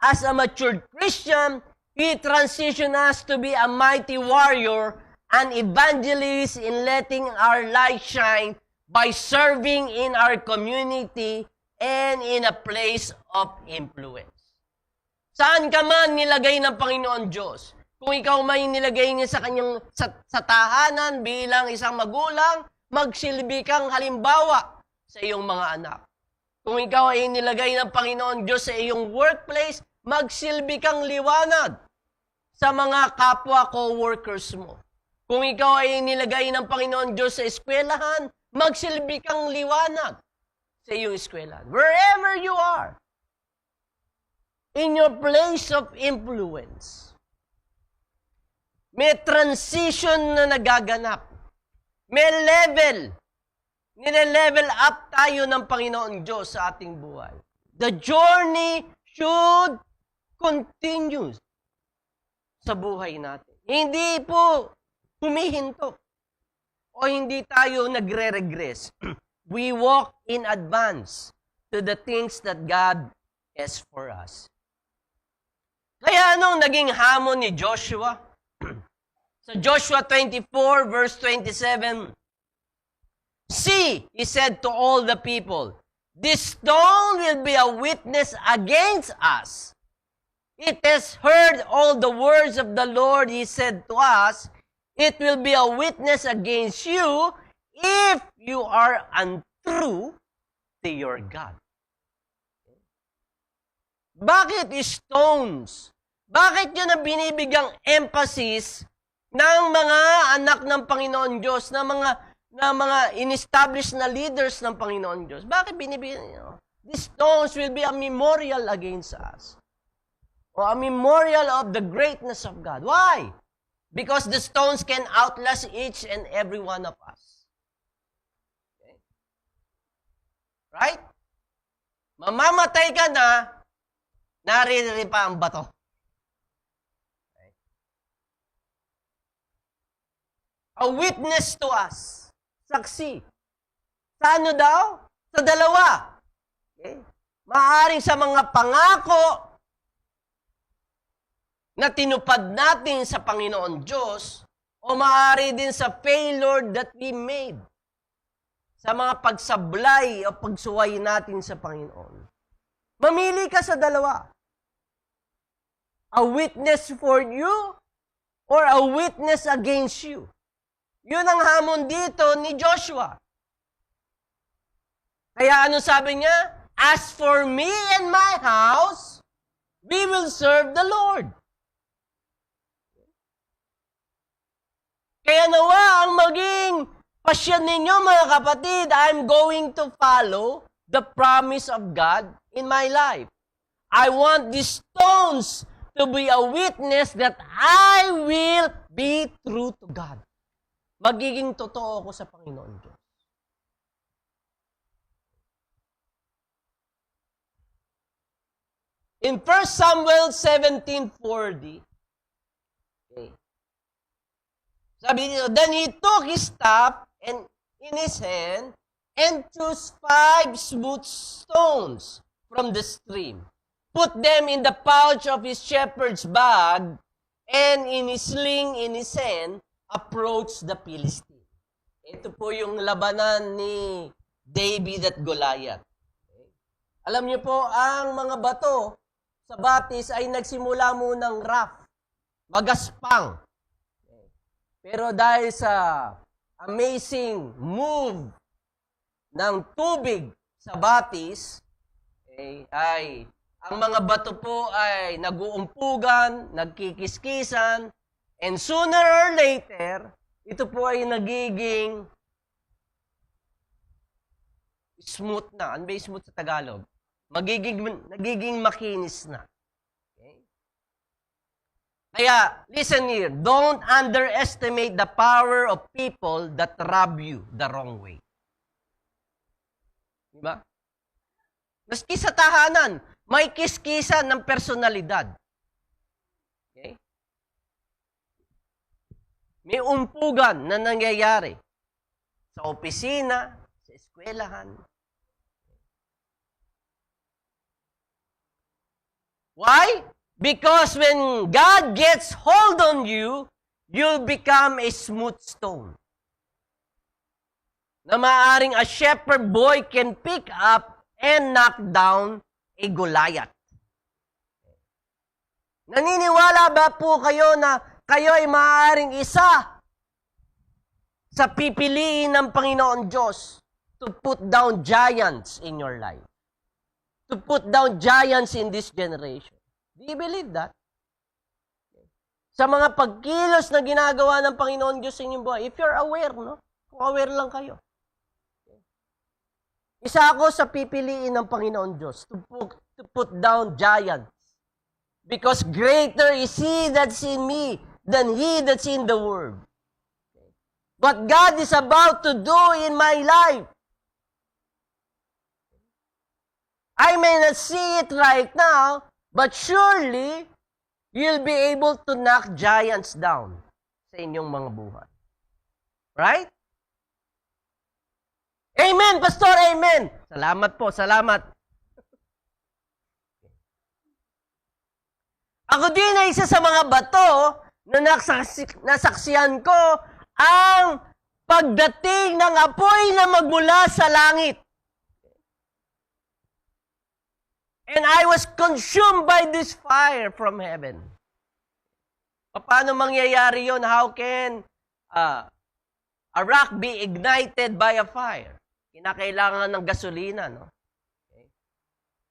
As a matured Christian, He transitioned us to be a mighty warrior, an evangelist in letting our light shine by serving in our community and in a place of influence. Saan ka man nilagay ng Panginoon Diyos? Kung ikaw may nilagay niya sa kanyang sa tahanan bilang isang magulang, magsilbi kang halimbawa sa iyong mga anak. Kung ikaw ay nilagay ng Panginoon Diyos sa iyong workplace, magsilbi kang liwanag sa mga kapwa co-workers mo. Kung ikaw ay nilagay ng Panginoon Diyos sa eskwelahan, magsilbi kang liwanag sa iyong eskwelahan. Wherever you are, in your place of influence, may transition na nagaganap. May level. Nile-level up tayo ng Panginoon Diyos sa ating buhay. The journey should continue sa buhay natin. Hindi po humihinto. O hindi tayo nagre-regress. We walk in advance to the things that God has for us. Kaya anong naging hamon ni Joshua? Sa Joshua 24 verse 27, See, he said to all the people, this stone will be a witness against us. It has heard all the words of the Lord, he said to us, it will be a witness against you if you are untrue to your God. Bakit stones? Bakit yun ang binibigyang emphasis ng mga anak ng Panginoon Diyos, ng mga in-establish na leaders ng Panginoon Diyos? Bakit binibigyan nyo? These stones will be a memorial against us. O a memorial of the greatness of God. Why? Because the stones can outlast each and every one of us. Okay. Right? Mamamatay ka na, naririnig pa ang bato. A witness to us. Saksi. Sa ano daw? Sa dalawa. Okay? Maaring sa mga pangako na tinupad natin sa Panginoon Diyos o maaari din sa failure that we made sa mga pagsablay o pagsuway natin sa Panginoon. Mamili ka sa dalawa. A witness for you or a witness against you. Yun ang hamon dito ni Joshua. Kaya ano sabi niya? As for me and my house, we will serve the Lord. Kaya nawa ang maging pasyon ninyo mga kapatid, I'm going to follow the promise of God in my life. I want these stones to be a witness that I will be true to God. Magiging totoo ako sa Panginoon Diyos. In 1 Samuel 17:40, Sabi niyo, then he took his staff and in his hand and chose 5 smooth stones from the stream, put them in the pouch of his shepherd's bag, and in his sling in his hand, approached the Philistine. Ito po yung labanan ni David at Goliath. Okay. Alam niyo po, ang mga bato sa batis ay nagsimula munang rough, magaspang. Okay. Pero dahil sa amazing move ng tubig sa batis, okay, ay ang mga bato po ay nag-uumpugan, nagkikiskisan, and sooner or later, ito po ay nagiging smooth na. Ano ba yung smooth sa Tagalog? Nagiging makinis na. Okay? Kaya, listen here, don't underestimate the power of people that rub you the wrong way. Diba? Maski sa tahanan, may kiskisan ng personalidad. Okay? May umpugan na nangyayari sa opisina, sa eskwelahan. Why? Because when God gets hold on you, you'll become a smooth stone. Na maaaring a shepherd boy can pick up and knock down a Goliath. Naniniwala ba po kayo na kayo ay maaaring isa sa pipiliin ng Panginoon Diyos to put down giants in your life? To put down giants in this generation. Do you believe that? Sa mga pagkilos na ginagawa ng Panginoon Diyos sa inyong buhay, if you're aware, no? Kung aware lang kayo. Isa ako sa pipiliin ng Panginoon Diyos to put down giants. Because greater is He that's in me than he that's in the world. What God is about to do in my life, I may not see it right now, but surely, you'll be able to knock giants down sa inyong mga buhay. Right? Amen, Pastor, amen. Salamat po, salamat. Ako din ay isa sa mga bato na nasaksihan ko ang pagdating ng apoy na magmula sa langit. And I was consumed by this fire from heaven. Paano mangyayari yon? How can a rock be ignited by a fire? Kinakailangan ng gasolina, no? Okay.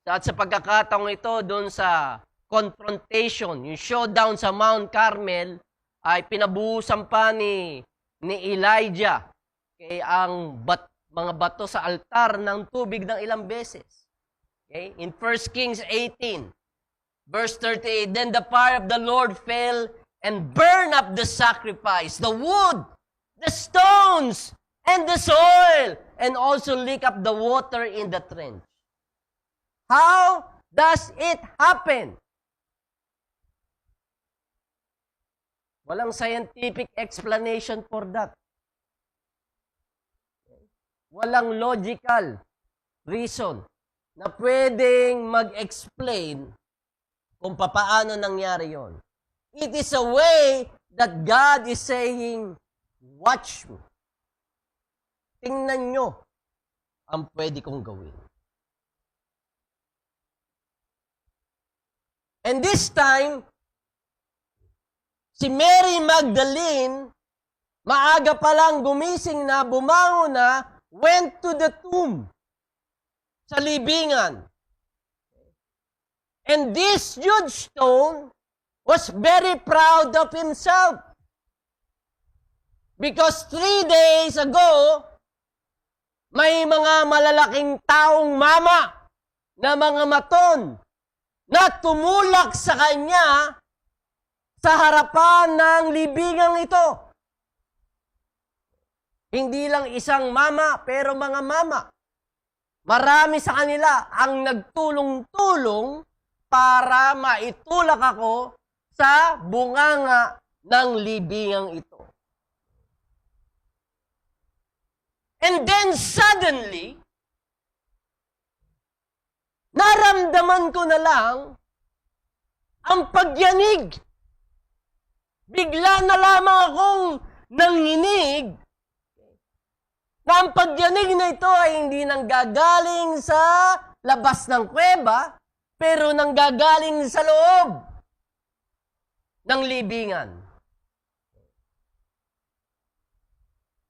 At sa pagkakataong ito, doon sa confrontation, yung showdown sa Mount Carmel, ay pinabuhusan pa ni Elijah ang mga bato sa altar ng tubig ng ilang beses. Okay? In 1 Kings 18, verse 38, then the fire of the Lord fell and burned up the sacrifice, the wood, the stones, and the soil, and also lick up the water in the trench. How does it happen? Walang scientific explanation for that. Walang logical reason na pwedeng mag-explain kung papaano nangyari yon. It is a way that God is saying, watch me. Tingnan nyo ang pwede kong gawin. And this time, si Mary Magdalene, maaga pa lang gumising na, bumangon na, went to the tomb sa libingan. And this huge stone was very proud of himself. Because 3 days ago, may mga malalaking taong mama na mga maton na tumulak sa kanya sa harapan ng libingang ito. Hindi lang isang mama, pero mga mama. Marami sa kanila ang nagtulong-tulong para maitulak ako sa bunganga ng libingang ito. And then suddenly, naramdaman ko na lang ang pagyanig. Bigla na lamang akong nanginig na ang pagyanig na ito ay hindi nanggagaling sa labas ng kuweba, pero nanggagaling sa loob ng libingan.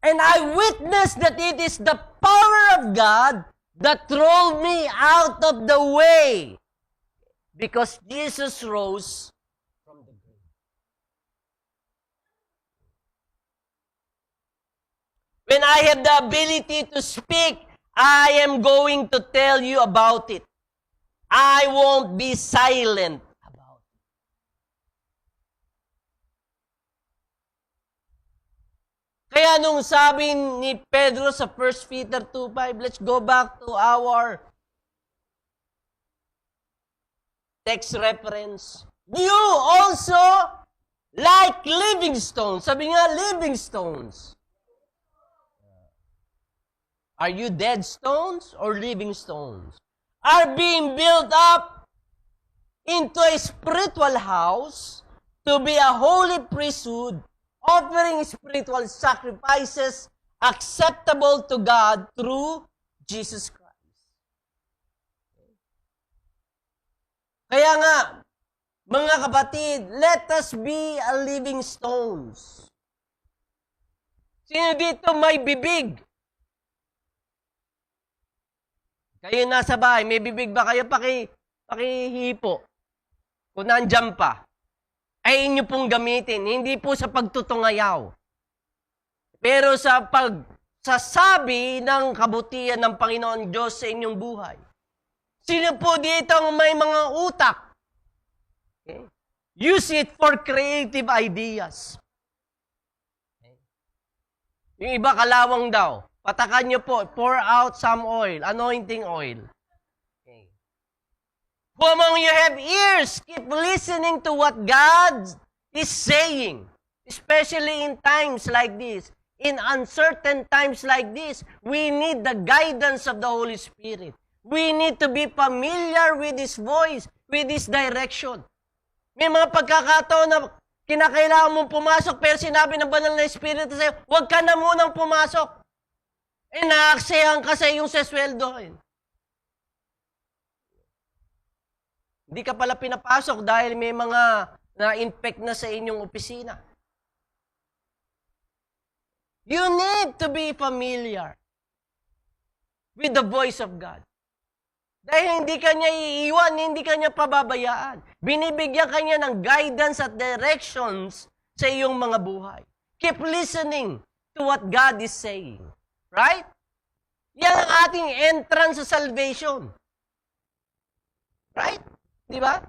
And I witnessed that it is the power of God that rolled me out of the way. Because Jesus rose from the grave. When I have the ability to speak, I am going to tell you about it. I won't be silent about it. Kaya nung sabi ni Pedro sa 1 Peter 2:5, let's go back to our text reference. You also, like living stones. Sabi nga, living stones. Are you dead stones or living stones? Are being built up into a spiritual house to be a holy priesthood, offering spiritual sacrifices acceptable to God through Jesus Christ. Kaya nga, mga kapatid, let us be a living stones. Sino dito may bibig? Kayo nasa bahay, may bibig ba kayo? Pakihipo. Kung nandyan pa. Ay inyo pong gamitin. Hindi po sa pagtutungayaw. Pero sa pagsasabi ng kabutihan ng Panginoon Diyos sa inyong buhay. Sino po dito ang may mga utak? Okay. Use it for creative ideas. Okay. Yung iba kalawang daw. Patakan nyo po, pour out some oil, anointing oil. Okay. Who among you have ears, keep listening to what God is saying. Especially in times like this. In uncertain times like this, we need the guidance of the Holy Spirit. We need to be familiar with His voice, with His direction. May mga pagkakataon na kinakailangan mong pumasok, pero sinabi ng Banal na Espiritu sa'yo, huwag ka na munang pumasok. Naaksayahan ka sa iyong sesweldohin. Hindi ka pala pinapasok dahil may mga na-infect na sa inyong opisina. You need to be familiar with the voice of God. Dahil hindi ka niya iiwan, hindi ka niya pababayaan. Binibigyan ka niya ng guidance at directions sa iyong mga buhay. Keep listening to what God is saying. Right? Yan ang ating entrance sa salvation. Right? Di ba?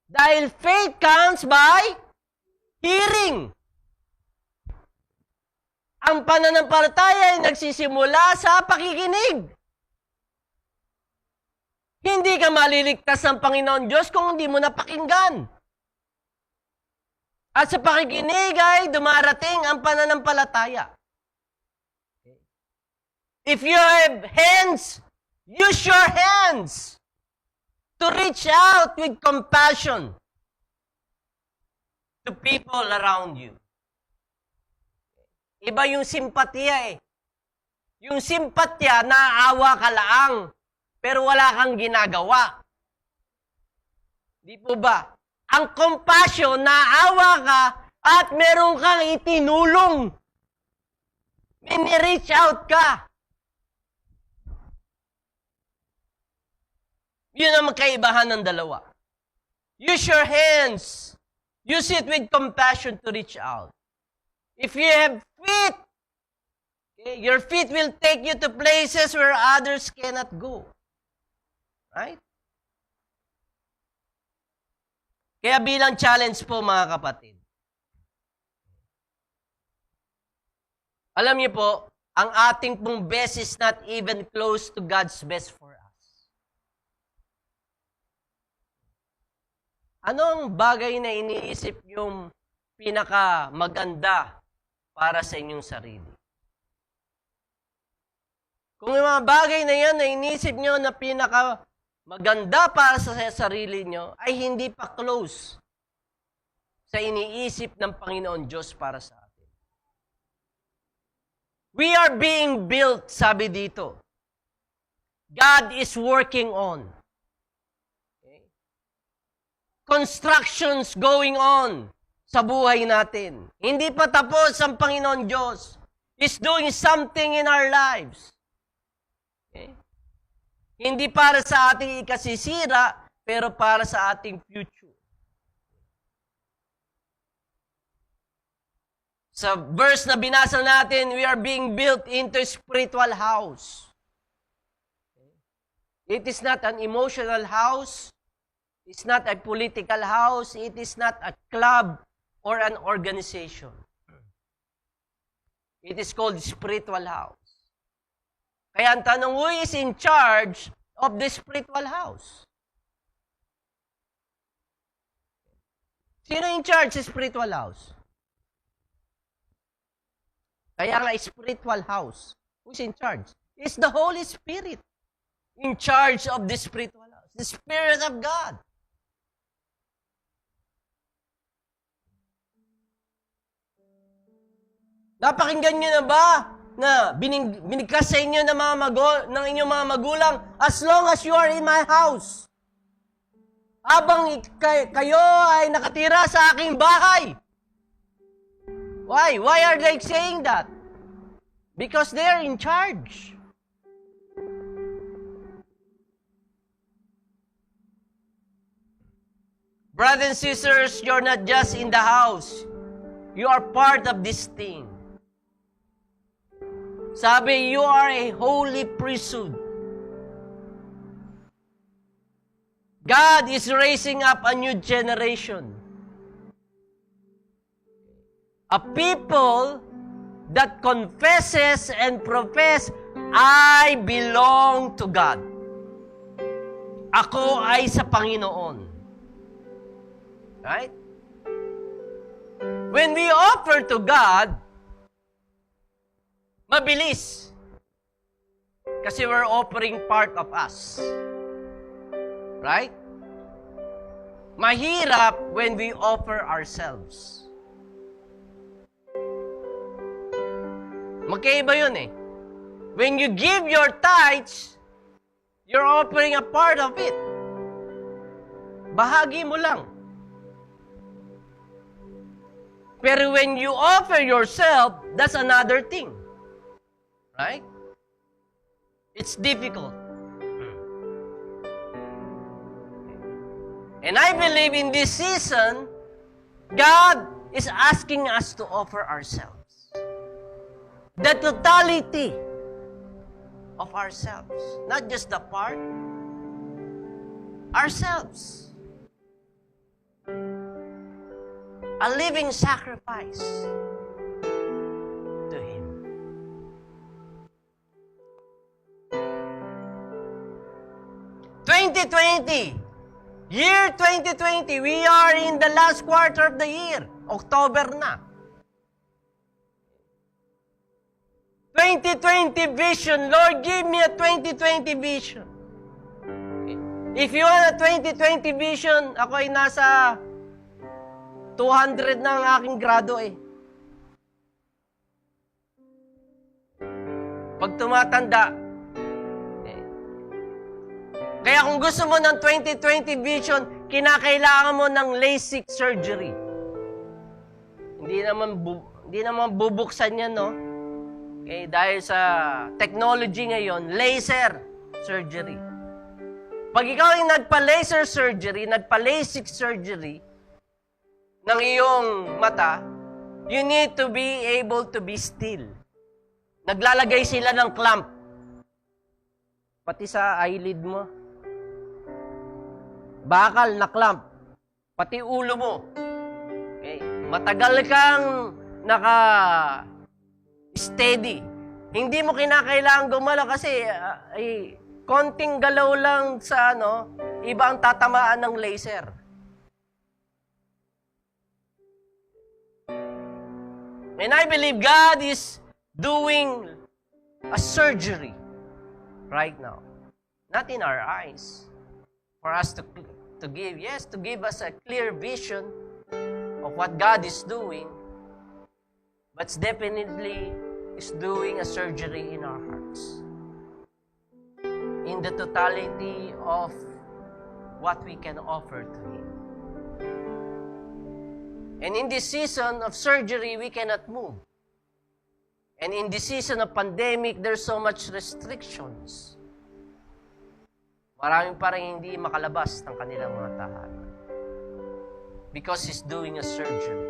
Dahil faith comes by hearing. Ang pananampalataya ay nagsisimula sa pakikinig. Hindi ka maliligtas ng Panginoon Diyos kung hindi mo napakinggan. At sa pakikinig ay dumarating ang pananampalataya. If you have hands, use your hands to reach out with compassion to people around you. Iba yung simpatya eh. Yung simpatya, naaawa ka laang, pero wala kang ginagawa. Di po ba? Ang compassion, naaawa ka at meron kang itinulong. Mini-reach out ka. Yun ang magkaibahan ng dalawa. Use your hands. Use it with compassion to reach out. If you have feet, okay, your feet will take you to places where others cannot go. Right? Kaya bilang challenge po mga kapatid, alam niyo po, ang ating pong best is not even close to God's best for us. Anong bagay na iniisip yung pinaka maganda para sa inyong sarili? Kung yung mga bagay na yan na inisip nyo na pinaka maganda para sa sarili nyo, ay hindi pa close sa iniisip ng Panginoon Diyos para sa atin. We are being built, sabi dito. God is working on. Okay? Constructions going on sa buhay natin. Hindi pa tapos ang Panginoon Diyos. He's doing something in our lives. Okay? Hindi para sa ating ikasisira, pero para sa ating future. Sa verse na binasa natin, we are being built into a spiritual house. It is not an emotional house. It's not a political house. It is not a club or an organization. It is called spiritual house. Kaya ang tanong, who is in charge of the spiritual house? Sino in charge sa spiritual house? Kaya nga, spiritual house. Who's in charge? It's the Holy Spirit in charge of the spiritual house. The Spirit of God. Napakinggan nyo na ba na binigkas sa inyo ng inyong mga magulang, as long as you are in my house, habang kayo ay nakatira sa aking bahay. Why? Why are they saying that? Because they are in charge. Brothers and sisters, you're not just in the house. You are part of this thing. Sabi, you are a holy priesthood. God is raising up a new generation. A people that confesses and profess, I belong to God. Ako ay sa Panginoon. Right? When we offer to God, mabilis. Kasi we're offering part of us. Right? Mahirap when we offer ourselves. Magkaiba yun eh. When you give your tithes, you're offering a part of it. Bahagi mo lang. Pero when you offer yourself, that's another thing. Right? It's difficult. And I believe in this season, God is asking us to offer ourselves. The totality of ourselves. Not just the part. Ourselves. A living sacrifice to Him. Year 2020, we are in the last quarter of the year. October na. 2020 vision. Lord, give me a 2020 vision. If you want a 2020 vision, ako ay nasa 200 na ang aking grado eh. Pag tumatanda, kaya kung gusto mo ng 2020 vision, kinakailangan mo ng LASIK surgery. Hindi naman bubuksan yan, no? Okay, dahil sa technology ngayon, laser surgery. Pag ikaw ay nagpa-laser surgery, nagpa-LASIK surgery ng iyong mata, you need to be able to be still. Naglalagay sila ng clamp. Pati sa eyelid mo. Bakal na clamp. Pati ulo mo. Okay. Matagal kang naka-steady. Hindi mo kinakailangan gumalaw kasi konting galaw lang sa iba ang tatamaan ng laser. And I believe God is doing a surgery right now. Not in our eyes. For us to give us a clear vision of what God is doing, but definitely is doing a surgery in our hearts. In the totality of what we can offer to Him. And in this season of surgery, we cannot move. And in this season of pandemic, there's so much restrictions. Maraming parang hindi makalabas ng kanilang mga tahanan. Because He's doing a surgery.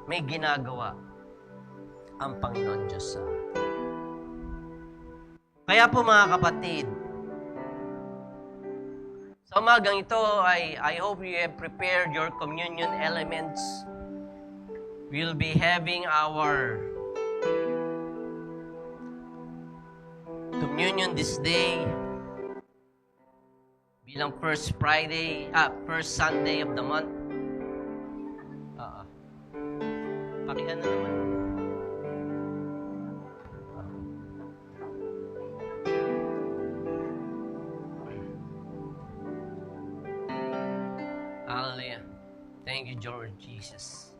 May ginagawa ang Panginoon Diyos sa atin. Kaya po mga kapatid, sa umagang ito, I hope you have prepared your communion elements. We'll be having our communion this day bilang first Sunday of the month. Pakihan na naman. Hallelujah. Thank you, Lord Jesus.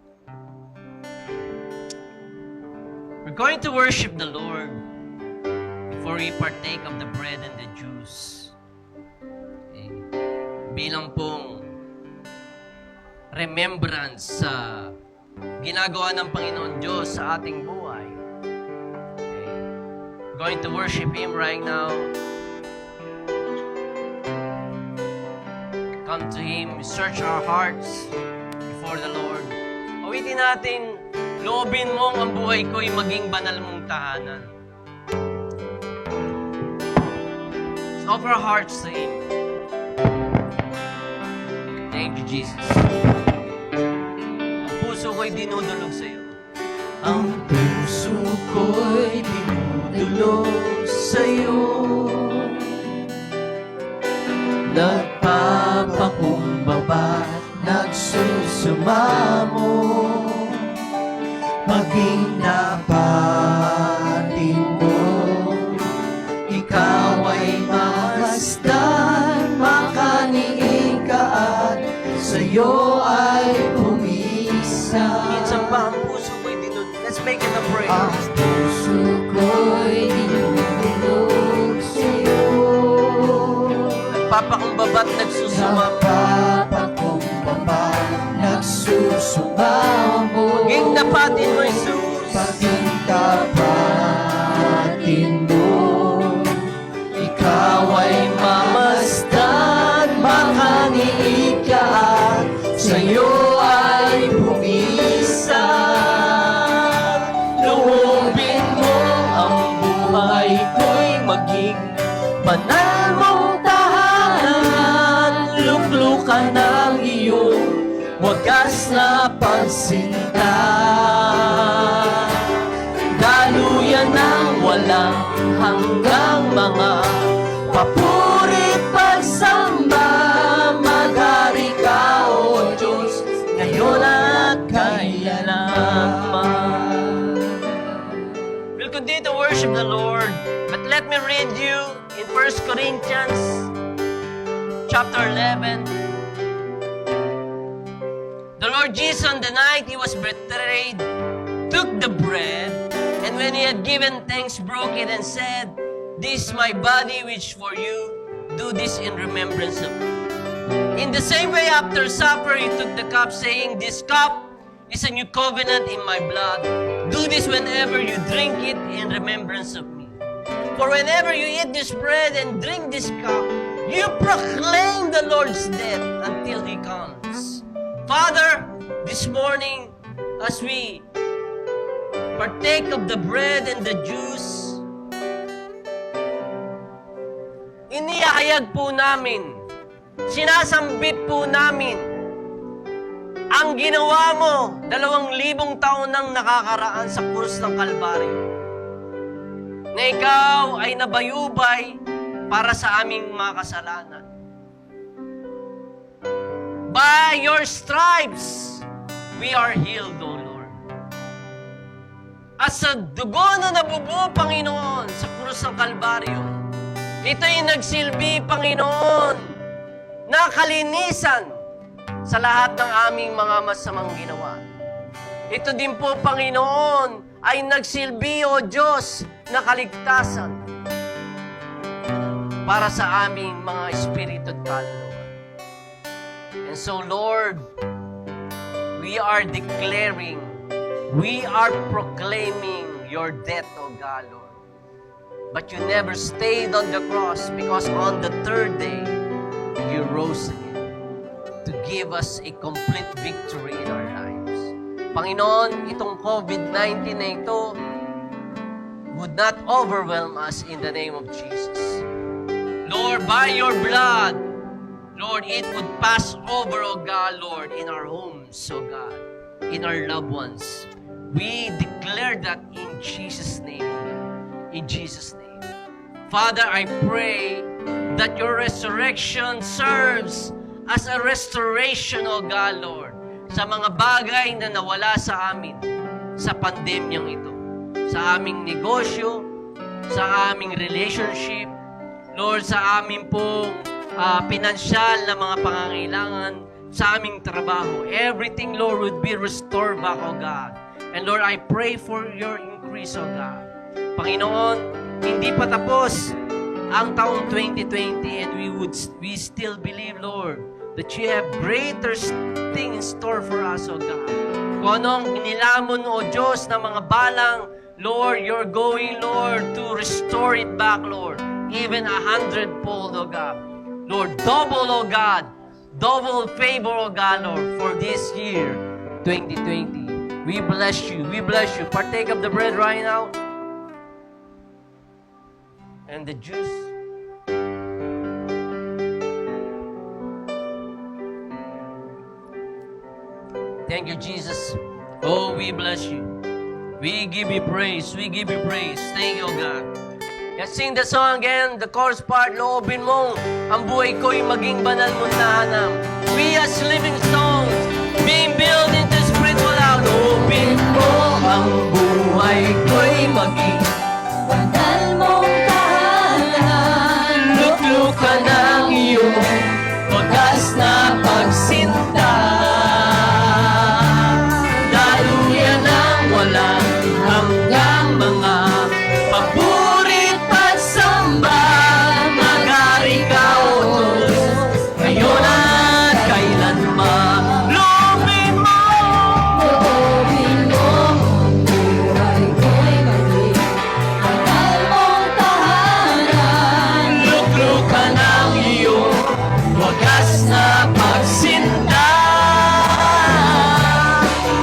We're going to worship the Lord before we partake of the bread and the juice. Okay. Bilang pong remembrance sa ginagawa ng Panginoon Diyos sa ating buhay. Okay. We're going to worship Him right now. Come to Him, search our hearts before the Lord. Awitin natin, loobin mong ang buhay ko'y maging banal mong tahanan. Let's offer our hearts to Him. Thank you, Jesus. Ang puso ko'y dinudulog sa iyo. Ang puso ko'y dinudulog sa'yo. Nagpapakumbaba, nagsusumamo, maging napatin mo. Ikaw ay mamasdan, makaniig ka at sa'yo ay pumisa. Minsan pa ang puso ko'y dinudulog. Let's make it a prayer. Ang puso ko'y dinudulog sa'yo. Nagpapakumbaba't nagsusumamo. Napapakumbaba, nagsusumamo. Maging napatin mo, Jesus. Maging tapatin mo. Ikaw ay mamasdan, makaniig ka at sa'yo ay pumisa. Loobin mo ang buhay ko'y maging banal mong tahanan. Luklukan ang iyong wagas na pagsinta. Daluyan ng walang hanggang mga papurit pagsamba. Maghari ka, O Diyos, ngayon at kailanman. We'll continue to worship the Lord, but let me read you in 1 Corinthians chapter 11. The Lord Jesus, on the night He was betrayed, took the bread, and when He had given thanks, broke it and said, "This is my body which for you, do this in remembrance of me." In the same way, after supper, He took the cup, saying, "This cup is a new covenant in my blood. Do this whenever you drink it in remembrance of me. For whenever you eat this bread and drink this cup, you proclaim the Lord's death until He comes." Father, this morning, as we partake of the bread and the juice, inihayag po namin, sinasambit po namin ang ginawa mo 2,000 taon nang nakakaraan sa krus ng Kalbaryo, na ikaw ay nabayubay para sa aming mga kasalanan. By your stripes, we are healed, O Lord. At sa dugo na nabubuo, Panginoon, sa krus ng Kalbaryo, ito'y nagsilbi, Panginoon, na kalinisan sa lahat ng aming mga masamang ginawa. Ito din po, Panginoon, ay nagsilbi, O Diyos, na kaligtasan para sa aming mga espiritu at kaluluwa. And so, Lord, we are declaring, we are proclaiming your death, O God, Lord. But you never stayed on the cross because on the third day, you rose again to give us a complete victory in our lives. Panginoon, itong COVID-19 na ito would not overwhelm us in the name of Jesus. Lord, by your blood, Lord, it would pass over, O God, Lord, in our homes, O God, in our loved ones. We declare that in Jesus' name. In Jesus' name. Father, I pray that your resurrection serves as a restoration, O God, Lord, sa mga bagay na nawala sa amin sa pandemyang ito. Sa aming negosyo, sa aming relationship, Lord, sa aming pong pinansyal na mga pangangailangan, sa aming trabaho. Everything, Lord, would be restored back, O God. And Lord, I pray for your increase, O God. Panginoon, hindi pa tapos ang taong 2020 and we still believe, Lord, that you have greater thing in store for us, O God. Kung anong inilamon, O Diyos, ng mga balang, Lord, you're going, Lord, to restore it back, Lord. Even 100-fold, O God. Lord, double, O God. Double favor, O God, Lord, for this year, 2020. We bless you. We bless you. Partake of the bread right now. And the juice. Thank you, Jesus. Oh, we bless you. We give you praise. We give you praise. Thank you, God. Let's sing the song again. The chorus part, loobin mo, ang buhay ko'y maging banal mong tahanam. We as living stones, being built into spiritual house. Loobin mo, ang buhay ko'y maging Banal mong tahanan. luklukan ng iyong wagas na pagsinta. Daluyan ng walang hanggang mga paburit pagsamba. Magari ka, O Diyos, ngayon at kailanman. Loobin mo, Loobin mo, ang buhay ko'y maging banal mong tahanan. luklukan ng iyong wagas na pagsinta.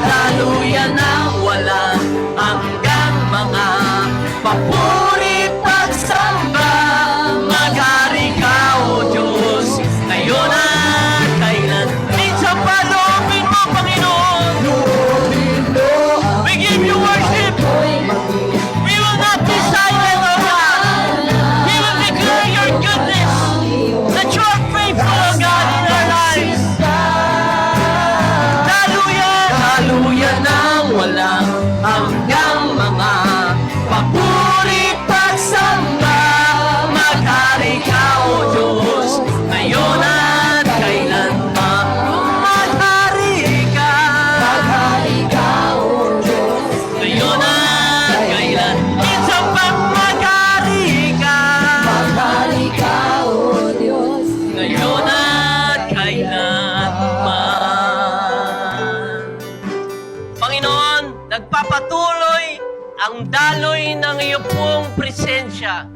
Daluyan ng walang hanggang mga papuri pagsamba. Magari ka, O Diyos, ngayon at kailan. Minsan pa, loobin mo, Panginoon. We give you worship. We will not be silent, O God. We will declare your goodness, that you are faithful, O God, in our lives. Daluyan ng walang hanggang mga papuri pagsamba. Maghari ka, O Diyos, ngayon at kailanman. Maghari ka, O Diyos, ngayon at kailan. Minsan pang maghari ka, maghari ka, O Diyos. ngayon at kailanman. Panginoon, nagpapatuloy ang daloy ng iyo pong presensya.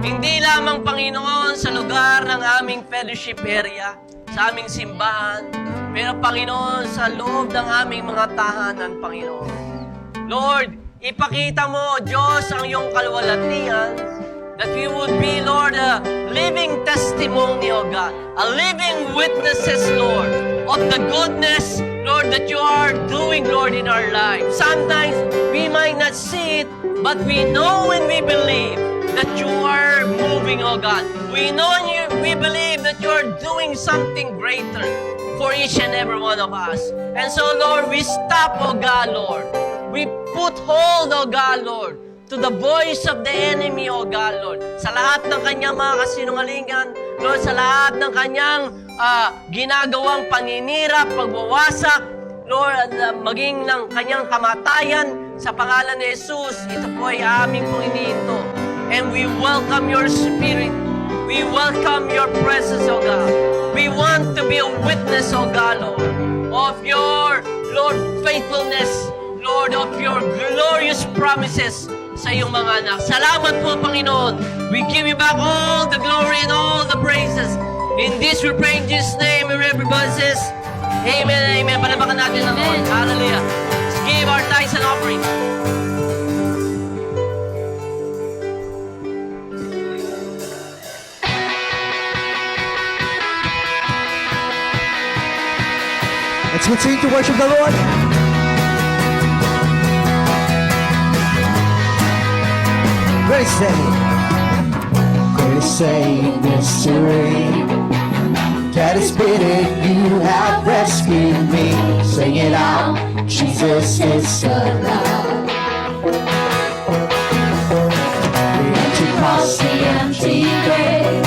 Hindi lamang, Panginoon, sa lugar ng aming fellowship area, sa aming simbahan, pero, Panginoon, sa loob ng aming mga tahanan, Panginoon. Lord, ipakita mo, Diyos, ang iyong kalwalatian, that we would be, Lord, a living testimony, O God, a living witnesses, Lord, of the goodness, Lord, that you are doing, Lord, in our lives. Sometimes we might not see it, but we know and we believe that you are moving, O God. We know and we believe that you are doing something greater for each and every one of us. And so, Lord, we stop, O God, Lord. We put hold, O God, Lord, to the voice of the enemy, O God, Lord. Sa lahat ng kanyang mga kasinungalingan, Lord, sa lahat ng kanyang ginagawang paninira, pagwawasak, Lord, maging ng kanyang kamatayan, sa pangalan ni Jesus, ito po ay aming pong inihinto. And we welcome your Spirit. We welcome your presence, O God. We want to be a witness, O God, Lord, of your, Lord, faithfulness, Lord, of your glorious promises sa iyong mga anak. Salamat po, Panginoon. We give you back all the glory and all the praises. In this we pray in Jesus' name, and everybody says, Amen, Amen. Palabakan natin ang Lord. Hallelujah. Let's give our tithes and offerings. Let's continue to worship the Lord. Ready, say. Ready, say mystery. That is bitter, you have rescued me. Sing it out, Jesus is alive. The empty cross, the empty grave.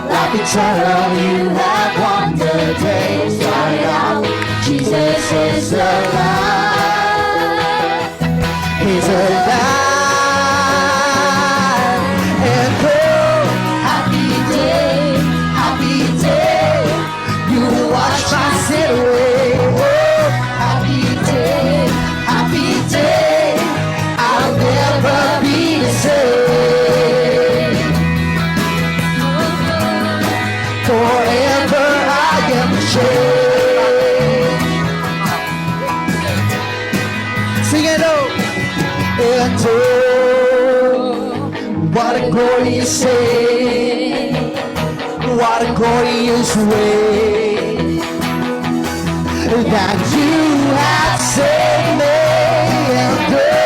Life eternal, you have won the day. Start it out, Jesus is alive. He's alive. And oh, happy day, happy day. You wash my sin away. Oh, happy day, happy day. I'll never be the same. Forever I am changed. Sing it out. And oh, what a glorious day. What a glorious way that you have saved me. And oh,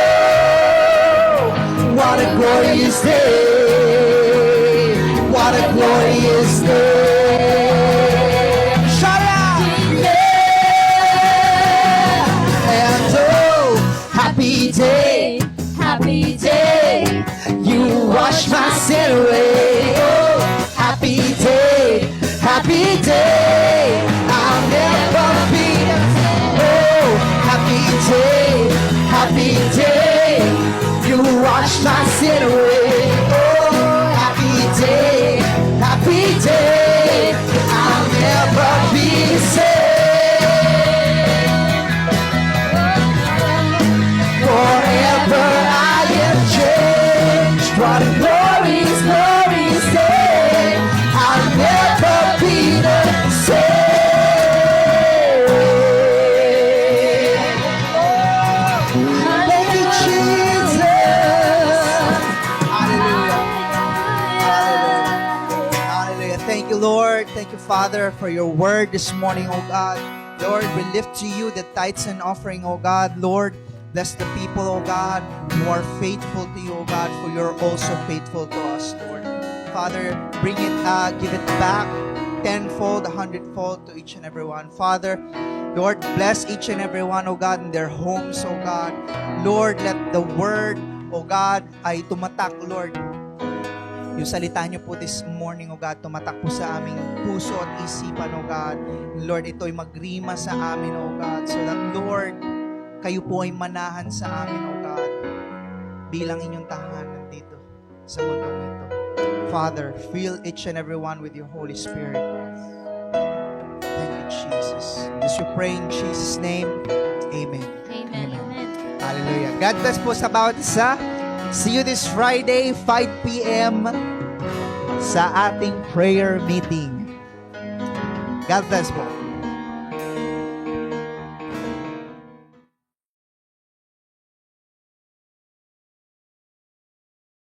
what a glorious day. What a glorious day. Shout it out. Yeah. And oh, happy day. Happy day. You wash my sin away. Oh, happy day. Happy day. I'll never be the same. Oh, happy day. Happy day. You wash my sin away. Oh, happy day. Happy day. I'll never be the same. Forever I am changed. What a glorious, glorious day. I'll never be the same. Thank you, Jesus. Hallelujah. Hallelujah. Thank you, Lord. Thank you, Father, for your word this morning, oh God. Lord, we lift to you the tithes and offering, oh God. Lord, bless the people, oh God, who are faithful to you, oh God, for you're also faithful to us, Lord. Father, bring it, give it back tenfold, 100-fold to each and every one. Father, Lord, bless each and every one, oh God, in their homes, oh God. Lord, let the word, oh God, ay tumatak, Lord. Yung salita niyo po this morning, oh God, tumatak po sa aming puso at isipan, oh God. Lord, ito'y magrima sa amin, oh God, so that, Lord, kayo po ay manahan sa amin, oh God, bilang inyong tahanan dito sa mundong ito. Father, fill each and every one with your Holy Spirit. Thank you, Jesus. As we pray in Jesus' name, Amen. Amen. Hallelujah. God bless po sa bawat isa. See you this Friday, 5 p.m. sa ating prayer meeting. God bless po.